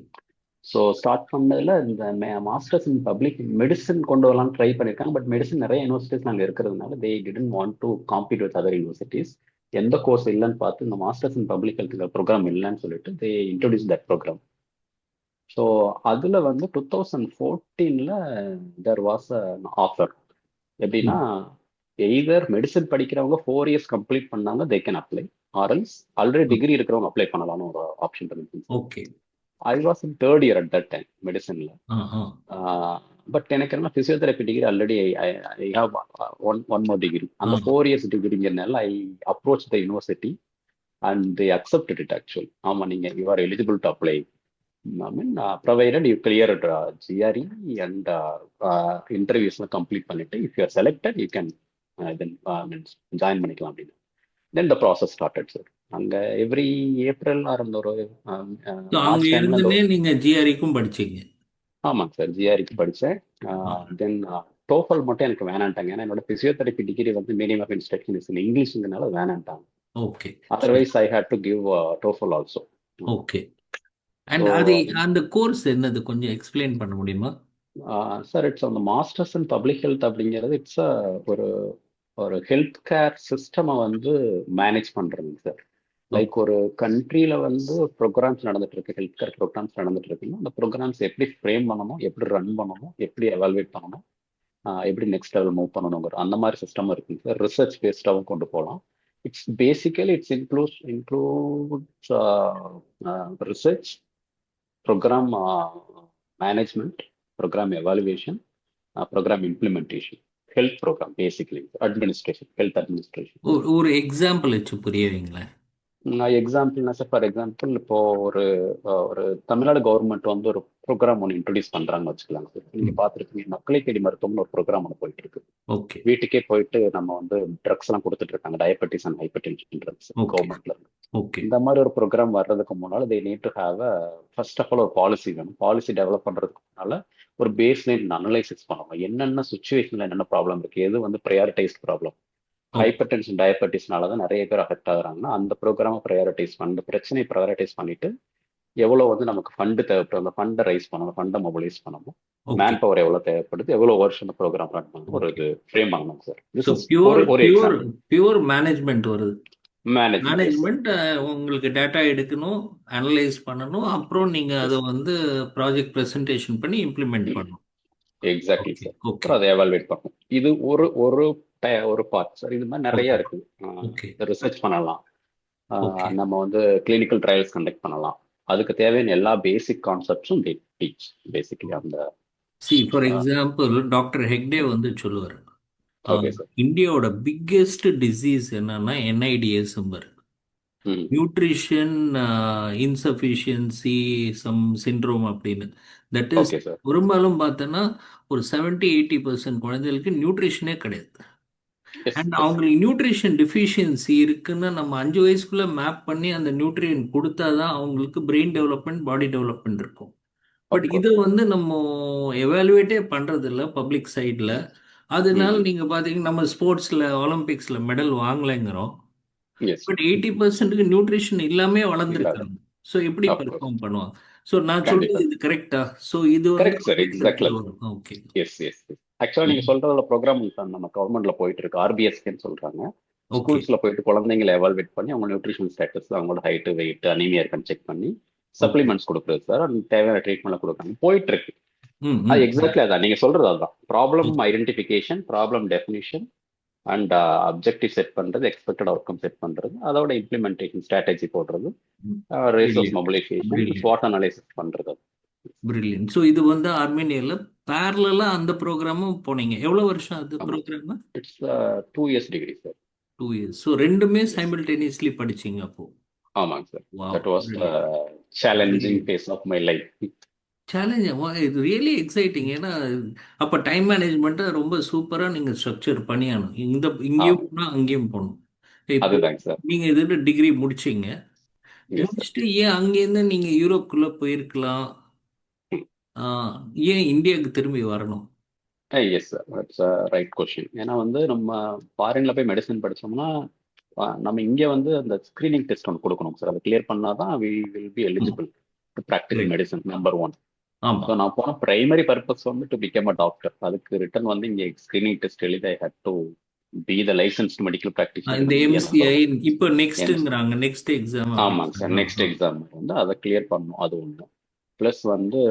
So start பண்ணதுல இந்த மாஸ்டர்ஸ் இன் பப்ளிக் மெடிசன் கொண்டு வரலாம் ட்ரை பண்ணியிருக்காங்க. பட் மெடிசன் நிறைய யூனிவர்சிட்டிஸ் அங்கே இருக்கிறதுனால they didn't want to compete with other universities. எந்த கோர்ஸ் இல்லைன்னு பார்த்து இந்த masters in public health programme இல்லைன்னு சொல்லிட்டு they introduced that program. So அதில் வந்து 2014 தேர் வாஸ் ஆஃபர். எப்படின்னா, ம். எய்தர் மெடிசன் படிக்கிறவங்க 4 இயர்ஸ் கம்ப்ளீட் பண்ணாங்க they can apply, or else already degree இருக்கிறவங்க அப்ளை பண்ணலாம்னு ஒரு ஆப்ஷன் இருந்துச்சு sir. Okay. I was in third year at that time மெடிசன்ல. ஆ ஆ. பட் எனக்கு என்ன physiotherapy degree already I have one more degree. ஆ. அந்த 4 இயர்ஸ் டிகிரிங்கிறனால I approach the university and they accepted it actual. ஆமாம், நீங்கள் you are eligible to apply. I mean, provided you clear GRE and interviews complete பண்ணிட்டு, if you are selected, you can then join பண்ணிக்கலாம் அப்படின்னு. Then the process started, sir. அங்க every April R அந்த ஒரு So, அங்க March டைம்ல இந்த இருந்துனே நீங்க ஜிஆரிக்கும் படிச்சீங்க? ஆமாங்க சார், ஜிஆர்இக்கு படித்தேன். ஆ. தென் டோஃபல் மட்டும் எனக்கு வேணான்ட்டாங்க. ஏன்னா என்னோட பிசியோதெரபி டிகிரி வந்து medium of instruction is in இங்கிலீஷ்ங்கிறனால வேணான்ட்டாங்க. Okay. Otherwise I had to give TOEFL also. Okay. So and அது அந்த கோர்ஸ் என்னது கொஞ்சம் எக்ஸ்பிளைன் பண்ண முடியுமா? சார், இட்ஸ் அந்த மாஸ்டர்ஸ் இன் பப்ளிக் ஹெல்த் அப்படிங்கிறது இட்ஸ் ஒரு ஒரு ஹெல்த் கேர் சிஸ்டமை வந்து மேனேஜ் பண்றதுங்க சார். லைக் ஒரு கண்ட்ரியில வந்து ப்ரோக்ராம்ஸ் நடந்துட்டு இருக்கு, ஹெல்த் கேர் ப்ரோக்ராம்ஸ் நடந்துட்டு இருக்குன்னா அந்த ப்ரோக்ராம்ஸ் எப்படி ஃப்ரேம் பண்ணணும், எப்படி ரன் பண்ணணும், எப்படி எவால்வேட் பண்ணணும், எப்படி நெக்ஸ்ட் லெவல் மூவ் பண்ணணுங்கிற அந்த மாதிரி சிஸ்டம் இருக்குங்க சார். ரிசர்ச் பேஸ்டாகவும் கொண்டு போகலாம். It's basically it's includes research, programme management, programme evaluation, programme implementation, health programme basically, administration, health administration. ஒரு எக்ஸாம்பிள் வச்சு புரிய வைங்களேன். எக்ஸாம்பிள்னா சார், ஃபார் எக்ஸாம்பிள் இப்போ ஒரு ஒரு தமிழ்நாடு கவர்மெண்ட் வந்து ஒரு ப்ரோக்ராம் ஒன்று இன்ட்ரடியூஸ் பண்றாங்கன்னு வச்சுக்கலாம் சார். நீங்க ம். பார்த்துருக்கீங்க, மக்களை தேடி மருத்துவம்னு ஒரு ப்ரோக்ராம் ஒன்று போயிட்டு இருக்கு. ஓகே. வீட்டுக்கே போயிட்டு நம்ம வந்து ட்ரக்ஸ் எல்லாம் கொடுத்துட்டு இருக்காங்க, diabetes and hypertension drugs okay. கவர்மெண்ட்ல இருந்து. ஓகே. இந்த மாதிரி ஒரு ப்ரோக்ராம் வர்றதுக்கு முன்னால they need to have a first of all ஒரு பாலிசி வேணும். பாலிசி டெவலப் பண்றதுக்கு முன்னால ஒரு பேஸ் லைன் அனலைசிஸ் பண்ணணும். என்னென்ன சுச்சுவேஷன்ல என்னென்ன ப்ராப்ளம் இருக்கு, எது வந்து prioritise problem. Okay. Hypertension டயபெட்டிஸ்னால தான் நிறைய பேர் அஃபெக்ட் ஆகுறாங்கன்னா அந்த ப்ரோக்ராமை ப்ரையாரிட்டைஸ் பண்ணி பிரச்சனையை ப்ரையாரிட்டைஸ் பண்ணிட்டு எவ்வளோ வந்து நமக்கு ஃபண்டு தேவைப்படும், அந்த ஃபண்டை ரைஸ் பண்ணணும், ஃபண்டை மொபிலைஸ் பண்ணணும், ஓகே. மேன் பவர் எவ்வளோ தேவைப்படுது, எவ்வளோ வருஷம் அந்த ப்ரோக்ராம் ரன் பண்ணணும், ஒரு ஓகே. இது ஃப்ரேம் பண்ணணும் sir. So this is pure ஒரு ஒரு பியூர் எக்ஸாம்பிள். பியூர் மேனேஜ்மெண்ட் வருது. Management, yes sir. மேனேஜ்மெண்ட் உங்களுக்கு டேட்டா எடுக்கணும், அனலைஸ் பண்ணணும், அப்புறம் நீங்க அதை எஸ், வந்து ப்ராஜெக்ட் ப்ரெசன்டேஷன் பண்ணி இம்ப்ளிமெண்ட் பண்ணணும். Exactly okay. சார். ஓகே. அப்புறம் அதை எவால்வேட் பண்ணணும். இது ஒரு ஒரு ஒரு பார்ட் சார். இது மாதிரி நிறைய ஓகே. இருக்கு. ஓகே. ரிசர்ச் பண்ணலாம், ஓகே. நம்ம வந்து கிளினிக்கல் ட்ரையல்ஸ் கண்டக்ட் பண்ணலாம். அதுக்கு தேவையான எல்லா பேசிக் கான்செப்ட்ஸும் டீச் பேசிக்கலி அந்த. See for example doctor Hegde வந்து சொல்லுவார், ஓகே சார். இந்தியாவோட பிக்கெஸ்ட் டிசீஸ் என்னன்னா NIDS. Hmm. Nutrition insufficiency some syndrome அப்படின்னு. That is okay sir. பெரும்பாலும் பார்த்தோன்னா ஒரு 70-80% குழந்தைகளுக்கு நியூட்ரிஷனே கிடையாது. Yes, and yes. அவங்களுக்கு நியூட்ரிஷன் டிஃபிஷியன்சி இருக்குன்னு நம்ம 5 வயசுக்குள்ள மேப் பண்ணி அந்த நியூட்ரியன் கொடுத்தா தான் அவங்களுக்கு பிரெயின் டெவலப்மெண்ட், பாடி டெவலப்மெண்ட் இருக்கும். But of course. இதை வந்து நம்ம எவாலுவேட்டே பண்றது இல்லை பப்ளிக் சைடில். அதனால ம். நீங்கள் பார்த்தீங்கன்னா நம்ம ஸ்போர்ட்ஸில் ஒலிம்பிக்ஸில் மெடல் வாங்கலைங்கிறோம். எஸ். பட் 80%க்கு நியூட்ரிஷன் இல்லாமே இல்லாத. வளர்ந்துருக்காங்க. ஸோ எப்படி அப்கோர்ஸ். பெர்ஃபார்ம் பண்ணுவாங்க? ஸோ நான் சொல்றது கண்டிப்பா. இது கரெக்டா? ஸோ இது வந்து கரெக்ட் சார். Public exactly. ஹெல்த்ல வரும். ஓகே. Yes, yes. ஆக்சுவலா நீங்க சொல்றதுல ப்ரோக்ராம் நம்ம கவர்மெண்ட்ல போயிட்டு இருக்கு. ஆர்பிஎஸ்கேன்னு சொல்றாங்க. ஓகே. ஸ்கூல்ஸ்ல போயிட்டு குழந்தைங்களை எவால்வேட் பண்ணி அவங்க நியூட்ரிஷன் ஸ்டேட்டஸ், அவங்களோட ஹைட், வெயிட், அனீமியா இருக்கான்னு செக் பண்ணி ஓகே. சப்ளிமெண்ட்ஸ் கொடுக்குறது சார். அது தேவையான ட்ரீட்மெண்ட் கொடுக்குறாங்க, போயிட்டு இருக்கு. ம். அது ம். எக்ஸாக்ட்லி அதான் நீங்க சொல்றது. அதுதான் problem okay. Identification, problem definition and objective set பண்றது, எக்ஸ்பெக்டட் அவுட்கம் செட் பண்றது, அதோட இம்ப்ளிமெண்டேஷன் ஸ்ட்ராட்டஜி போடுறது, ரிசோர்ஸ் பிரில்லியன்ட். Mobilisation, brilliant. ஸ்வாட் அனாலிசிஸ் பண்றது. பிரில்லியன்ட். ஸோ இது வந்து ஆர்மேனியால பேரலா அந்த ப்ரோக்ராமும் போனீங்க. எவ்வளவு வருஷம் அது ஆமா. Programme? It's 2 years degree sir. 2 years. So ரெண்டுமே எஸ். சைமல்டேனியஸ்லி படிச்சீங்க அப்போ. ஆமாங்க sir. Wow. That was the brilliant. Challenging brilliant. Phase of my life. Challenge. இது ரியலி எக்ஸைட்டிங். ஏன்னா அப்போ டைம் மேனேஜ்மெண்ட்டை ரொம்ப சூப்பராக நீங்கள் ஸ்ட்ரக்சர் பண்ணியாகணும். இங்கேயும் ஆமா, போனால் அங்கேயும் போகணும். இப்போ அதுதாங்க சார். நீங்கள் இதில் டிகிரி முடிச்சீங்க. Yes sir. முடிச்சுட்டு ஏன் அங்கேருந்து நீங்கள் யூரோப்புக்குள்ளே போயிருக்கலாம்? ஆஹ், ஏன் இந்தியாவுக்கு திரும்பி வரணும்? Yes sir, that's right question. ஏன்னா வந்து நம்ம ஃபாரின்ல போய் மெடிசன் படிச்சோம்னா நம்ம இங்கே வந்து அந்த ஸ்கிரீனிங் டெஸ்ட் ஒன்று கொடுக்கணும் சார். அதை கிளியர் பண்ணாதான் வி வில் பி ஆமாம். Eligible to practise right. Medicine, number one. So ஆமாம். நான் போன பிரைமரி பர்பஸ் வந்து டு பிகம் அ டாக்டர். அதுக்கு ரிட்டன் வந்து இங்கே ஸ்கிரீனிங் டெஸ்ட் எழுதி I had to be the licensed medical practitioner இந்த in India, number MCI one. இப்போ நெக்ஸ்ட்டுங்கிறாங்க, நெக்ஸ்ட் எக்ஸாம் ஆமாங்க சார். அப்படின்னு. நெக்ஸ்ட் எக்ஸாம் வந்து அதை கிளியர் பண்ணணும், அது ஒன்று. ப்ளஸ் வந்து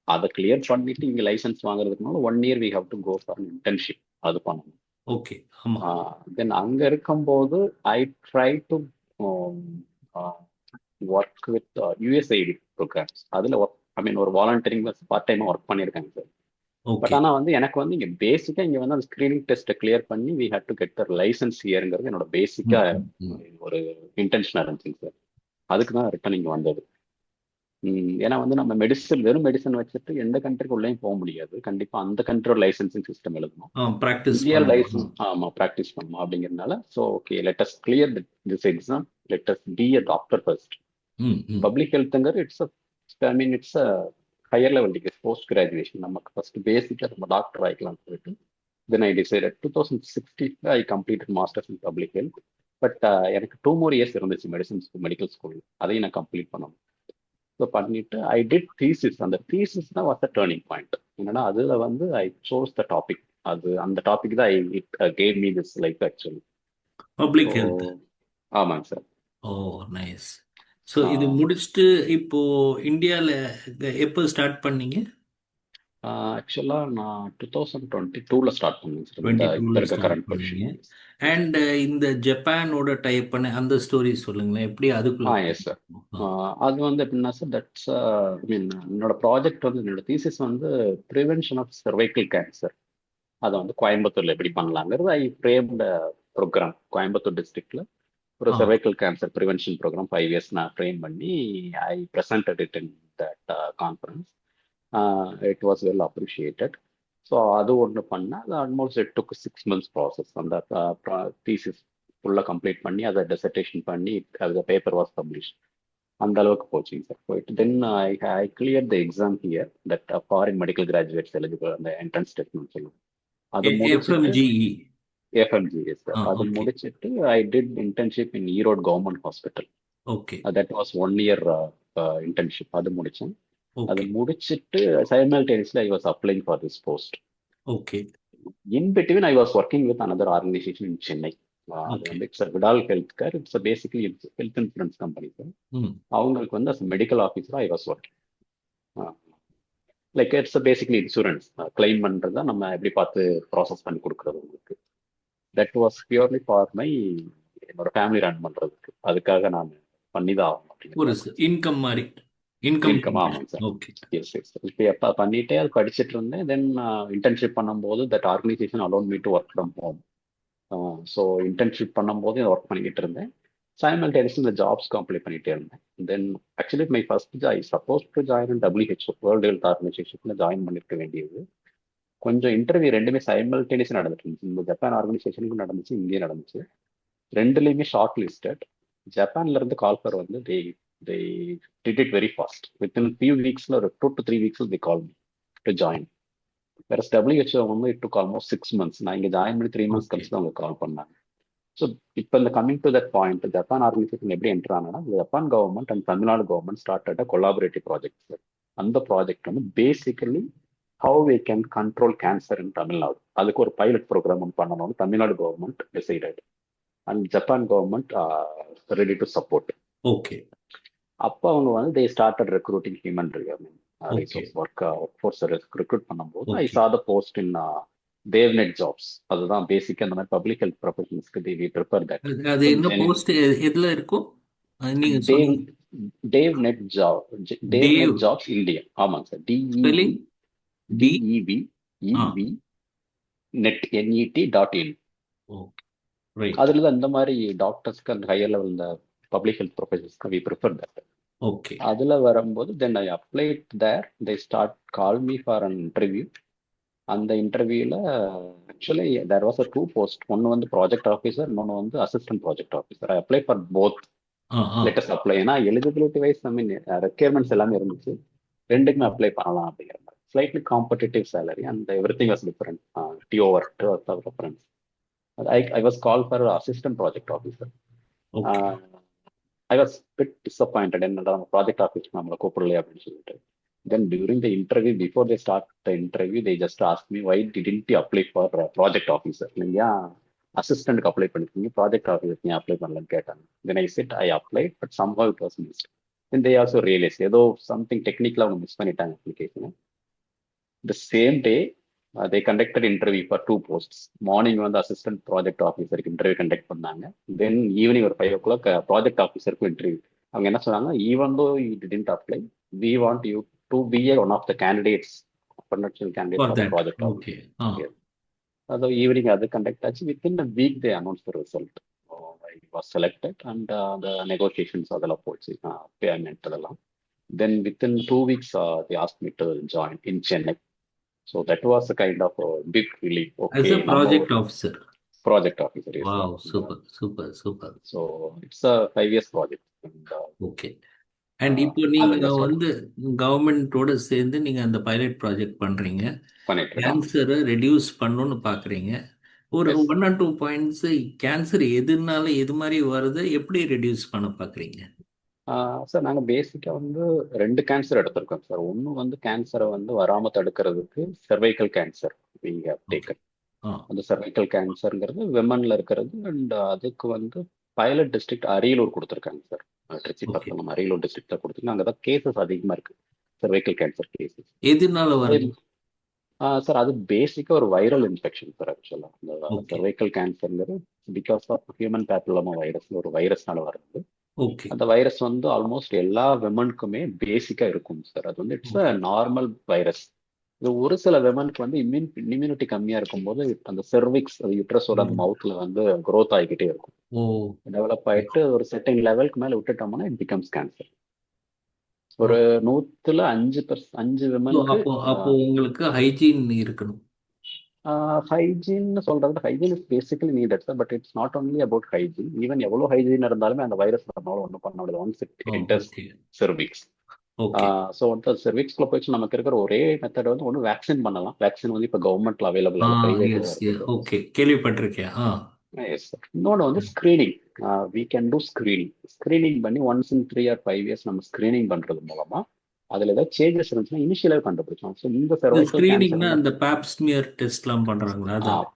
அதை கிளியர் பண்ணிட்டு இங்கே லைசன்ஸ் வாங்குறதுக்கு முன்னாடி 1 year we have to go for internship, அது பண்ணணும். ஓகே. ஆமாம். தென் அங்கே இருக்கும்போது I try to work with USAID programmes. அதில் ஒர்க், ஐ மீன் ஒரு வாலண்டியரிங் பார்ட் டைமாக ஒர்க் பண்ணியிருக்காங்க சார். But okay. ஆனால் வந்து எனக்கு வந்து இங்கே பேசிக்காக இங்கே வந்து அந்த ஸ்க்ரீனிங் டெஸ்ட்டை கிளியர் பண்ணி we had to get the licence ஹியருங்கிறது என்னோட ம். பேசிக்காக ம். ம். ஒரு இன்டென்ஷனாக இருந்துச்சுங்க சார். அதுக்கு தான் ரிட்டன் இங்கே வந்தது. ஏன்னா வந்து நம்ம மெடிசன், வெறும் மெடிசன் வச்சுட்டு எந்த கண்ட்ரிக்கு உள்ளேயும் போக முடியாது. கண்டிப்பா அந்த கண்ட்ரியோட லைசன்சிங் சிஸ்டம் எழுதணும். ப்ராக்டிஸ் இந்தியா பண்ணணும். லைசன்ஸ், ஆமா, ப்ராக்டிஸ் பண்ணணும் அப்படிங்கிறதுனால. So okay, let us clear this exam, let us be a doctor first. Hmm. Hmm. Public ஹெல்த்ங்கிறது I mean it's a higher level degree, post graduation. நமக்கு first பேசிக்காக நம்ம doctor ஆகிக்கலாம்னு சொல்லிட்டு then I decided 2016 I completed masters in public health. But எனக்கு 2 more years இருந்துச்சு medical school, அதையும் நான் கம்ப்ளீட் பண்ணணும். ஸோ பண்ணிட்டு ஐ டிட் தீசிஸ். அந்த தீசிஸ் தான் வாஸ் த டேர்னிங் பாயிண்ட். என்னன்னா அதுல வந்து ஐ சோஸ் த டாபிக். அது அந்த டாபிக் தான் it gave me this life actually. So public health. ஆமாங்க சார். ஓ, நைஸ். ஸோ இது முடிச்சுட்டு இப்போ இந்தியாவில் எப்போ ஸ்டார்ட் பண்ணீங்க? ஆக்சுவலாக நான் 2022ல ஸ்டார்ட் பண்ணேன் சார். இந்த இப்போ 22ல இருக்க ஸ்டார்ட் கரண்ட் பண்ணீங்க. பொசிஷன். அண்ட் இந்த ஜப்பானோட டைப் பண்ண அந்த ஸ்டோரி சொல்லுங்களேன். எப்படி அதுக்குள்ள எஸ் சார். ஆ, அது வந்து எப்படின்னா சார், தட்ஸ் ஐ மீன் என்னோட ப்ராஜெக்ட் வந்து, என்னோட தீசிஸ் வந்து ப்ரிவென்ஷன் ஆஃப் cervical கேன்சர். அதை வந்து கோயம்புத்தூர்ல எப்படி பண்ணலாங்கிறது ஐ ஃப்ரேம்டு ப்ரோக்ராம். கோயம்புத்தூர் டிஸ்ட்ரிக்ட்ல ஒரு ah, cervical cancer prevention programme 5 years நான் ஃப்ரேம் பண்ணி I presented it in that conference. It was well appreciated. So அது ஒன்று பண்ணேன். அது almost it took 6 months process. அந்த தீசிஸ் ஃபுல்லாக கம்ப்ளீட் பண்ணி அதை டெசர்டேஷன் பண்ணி அது பேப்பர் வாஸ் பப்ளிஷ். அந்த அளவுக்கு போச்சுங்க சார். போயிட்டு then I clear the exam here, that foreign medical graduates eligible, அந்த என்ட்ரன்ஸ் டெஸ்ட்னு சொல்லுவோம். அது முடிச்சுட்டு எஃப்எம்ஜிஇ. எஃப்எம்ஜிஎஸ் சார், ஆ, அது ஓகே, முடிச்சுட்டு I did internship in Erode government hospital. Okay, that was 1 year internship. அது முடித்தேன். அது ஓகே, முடிச்சிட்டு simultaneously I was applying for this post. Okay, in between I was working with another organisation in Chennai. அது okay. வந்து it's Vidal health care. It's basically health insurance company sir. ம். அவங்களுக்கு வந்து as medical officer I was working. Like it's basically insurance claim பண்ணுறதா நம்ம எப்படி பார்த்து process பண்ணி கொடுக்குறது உங்களுக்கு. That was purely for my, என்னோட ஃபேமிலி ரன் பண்ணுறதுக்கு. அதுக்காக நான் பண்ணி தான் ஆகணும் ஒரு அப்படிங்கிறது. இன்கம் மாதிரி, இன்கம். இன்கம், ஆமாங்க சார். Okay, yes yes. இப்போ எப்போ பண்ணிட்டே அது படிச்சுட்டு இருந்தேன். தென் இன்டர்ன்ஷிப் பண்ணும்போது that organisation allowed me to work from home. So internship பண்ணும்போது ஒர்க் பண்ணிக்கிட்டு இருந்தேன். சைமல்டேனியஸ்லி இந்த ஜாப்ஸ்க்கு அப்ளை பண்ணிட்டே இருந்தேன். Then actually my first I suppose to join in WHO, world health ஆர்கனைசேஷன்ல ஜாயின் பண்ணிருக்க வேண்டியது. கொஞ்சம் இன்டர்வியூ ரெண்டுமே சைமல்டேனியஸ் நடந்துட்டு இருந்துச்சு. இந்த ஜப்பான் ஆர்கனைசேஷனுக்கும் நடந்துச்சு, இங்கேயும் நடந்துச்சு. ரெண்டுலேயுமே ஷார்ட் லிஸ்டட். ஜப்பான்ல இருந்து கால் ஃபர் வந்து they did it very fast. Within few weeksல, ஒரு 2 to 3 weeks they called me to join. Whereas WHO வந்து it took almost 6 months. நான் இங்க ஜாயின் பண்ணி 3 months ஓகே, கழிச்சு தான் அவங்க கால் பண்ணாங்க. ஸோ இப்போ இந்த coming to that point, Japan organisation எப்படி என்டர் ஆனா, Japan government and Tamil Nadu government start collaborative project. அந்த ப்ராஜெக்ட் வந்து basically how we can control cancer in Tamil Nadu. அதுக்கு ஒரு பைலட் ப்ரோக்ராம் ஒன்று பண்ணணும்னு Tamil Nadu government decided. And Japan government ready to support. Okay, அப்போ அவங்க வந்து they started recruiting human okay, resource work force recruit பண்ணும்போது ஐ ஓகே. சா த போஸ்ட் இன் தேவ்நெட் ஜாப்ஸ். அதுதான் பேசிக்காக அந்த மாதிரி பப்ளிக் ஹெல்த் ப்ரொஃபஷனல்ஸ்க்கு வி ப்ரிப்பேர் தட். அது ஸோ என்ன போஸ்ட், எதுல இருக்கும்? நீங்க தேவ் சொன்னீங்க. DevNet job, DevNet Dev jobs India. ஆமாங்க sir. DEV spelling D. DEV ah, EV net NET.in. Okay, right. அதுல தான் இந்த மாதிரி டாக்டர்ஸ்க்கு அந்த ஹையர் லெவல் இந்த பப்ளிக் ஹெல்த் ப்ரொஃபஷனல்ஸ்க்கு வி ப்ரிஃபர் தட். ஓகே, அதுல வரும்போது then I applied there. They start call me for an interview. அந்த இன்டர்வியூல actually there was a 2 post. ஒன்று வந்து ப்ராஜெக்ட் ஆஃபீஸர், இன்னொன்று வந்து assistant project officer. I apply for both. Ah, ah, latest apply, ஏன்னா eligibility wise I mean requirements எல்லாமே இருந்துச்சு. ரெண்டுக்குமே அப்ளை பண்ணலாம் அப்படிங்கிற மாதிரி. Slightly competitive salary and every thing was different. டிஓவர் reference. I was call for assistant project officer. Okay, I was bit disappointed. என்னடா நம்ம ப்ராஜெக்ட் ஆஃபீஸ் நம்மளை கூப்பிடலையே அப்படின்னு சொல்லிட்டு. Then during the interview, before they start the interview, they just asked me, why didn't you apply for project officer? நீங்க அசிஸ்டன்ட்க்கு apply பண்ணிருக்கீங்க, project officer நீ apply பண்ணலன்னு கேட்டாங்க. Then I said I applied, but somehow it was missed. Then they also realized ஏதோ something டெக்னிக்கலா அவங்க miss பண்ணிட்டாங்க application. The same day, they conducted interview for 2 posts. Morning வந்து அசிஸ்டன்ட் ப்ராஜெக்ட் ஆஃபீஸருக்கு இன்டர்வியூ கண்டக்ட் பண்ணாங்க. Then evening ஒரு 5 o'clock project ஆஃபீஸருக்கும் interview. அவங்க என்ன சொன்னாங்க, even though you didn't apply, we want you to be one of the candidates, potential candidates for for the that. project okay, officer. Ah, Yes. அது evening அது conduct ஆச்சு. Within a week they announce the result. I was selected and the negotiations அதெல்லாம் போச்சு, payment அதெல்லாம். Then within 2 weeks they asked me to join in Chennai. So that was a kind of a big relief. as Okay, a நம்ம project ஒரு officer. Project officer. Yes sir. Wow, super, super, super. So it's a 5 years project. Okay. And இப்போ நீங்க அதில் start வந்து கவர்மெண்ட்டோட சேர்ந்து நீங்க அந்த பைலட் ப்ராஜெக்ட் பண்றீங்க. பண்ணிட்டு இருக்காங்க. கேன்சரை ரெடியூஸ் பண்ணணும்னு பார்க்குறீங்க. ஒரு எஸ். 1 or 2 பாயிண்ட்ஸ், கேன்சர் எதுனால எது மாதிரி வருது, எப்படி ரெடியூஸ் பண்ண பார்க்குறீங்க? சார் நாங்கள் பேசிக்காக வந்து 2 கேன்சர் எடுத்திருக்கோம் சார். ஒன்று வந்து கேன்சரை வந்து வராமல் தடுக்கிறதுக்கு cervical cancer we have okay, taken. ஆ, அந்த cervical கேன்சருங்கிறது விமனில் இருக்கிறது. அண்ட் அதுக்கு வந்து பைலட் டிஸ்ட்ரிக்ட் அரியலூர் கொடுத்துருக்காங்க சார். திருச்சி ஓகே. பக்கம் நம்ம அரியலூர் டிஸ்ட்ரிக்டில் கொடுத்துருக்காங்க. அங்கே தான் கேசஸ் அதிகமாக இருக்குது, cervical கேன்சர் கேசஸ். எதுனால அதே வருது? சார் அது பேசிக்கா ஒரு வைரல் இன்ஃபெக்ஷன் சார் ஆக்சுவலா. இந்த ஓகே. சர்வைக்கல் கேன்சர்ங்கிறது because of human papilloma virus, ஒரு வைரஸ்னால வருது. ஓகே. அந்த வைரஸ் வந்து ஆல்மோஸ்ட் எல்லா விமனுக்குமே பேசிக்கா இருக்கும் சார். அது வந்து it's a okay. Normal virus. இது ஒரு சில விமனுக்கு வந்து இம்யூனிட்டி கம்மியா இருக்கும்போது அந்த செர்விக்ஸ், யுட்ரஸோட அந்த ம். மவுத்ல வந்து growth ஆகிக்கிட்டே இருக்கும். ஓ. டெவலப் ஆயிட்டு ஒரு செட்டிங் லெவலுக்கு மேல விட்டுட்டோம்னா இட் பிகம்ஸ் கேன்சர். ஓ. ஒரு 100ல 5 So, விமனுக்கு. அப்போ அப்போ உங்களுக்கு ஹைஜீன் இருக்கணும். ஹைஜீன் சொல்றது, hygiene is basically needed sir, but it's not only about hygiene. Even எவ்வளவு ஹைஜீன் இருந்தாலுமே அந்த வைரஸ் நம்மளால ஒன்றும் பண்ண முடியாது once it oh. Enters okay. Cervix. Okay. So வந்து செர்விக்ஸ்ல போயிடுச்சு நமக்கு இருக்கிற ஒரே மெத்தட் வந்து ஒன்று வேக்சின் பண்ணலாம். வேக்சின் வந்து இப்போ கவர்மெண்ட்ல அவைலபிள் ஆ, ஆகல, பிரைவேட்ல எஸ். இருக்குது. ஓகே, கேள்விப்பட்டிருக்கேன். ஆ. Yes sir. இன்னொன்று வந்து screening. We can do screening. Screening பண்ணி ஒன்ஸ் இன் 3 or 5 years நம்ம ஸ்க்ரீனிங் பண்றது மூலமா அதுல ஏதாவது சேஞ்சஸ் இருந்துச்சுன்னா இனிஷியலாக கண்டுபிடிச்சோம். ஸோ இந்த இந்த செர்வைக்கல் கேன்சர் ஸ்கிரீனிங்னா வந்து அந்த பேப்ஸ்மியர் டெஸ்ட்லாம் பண்றாங்களா? ஆ அதான்.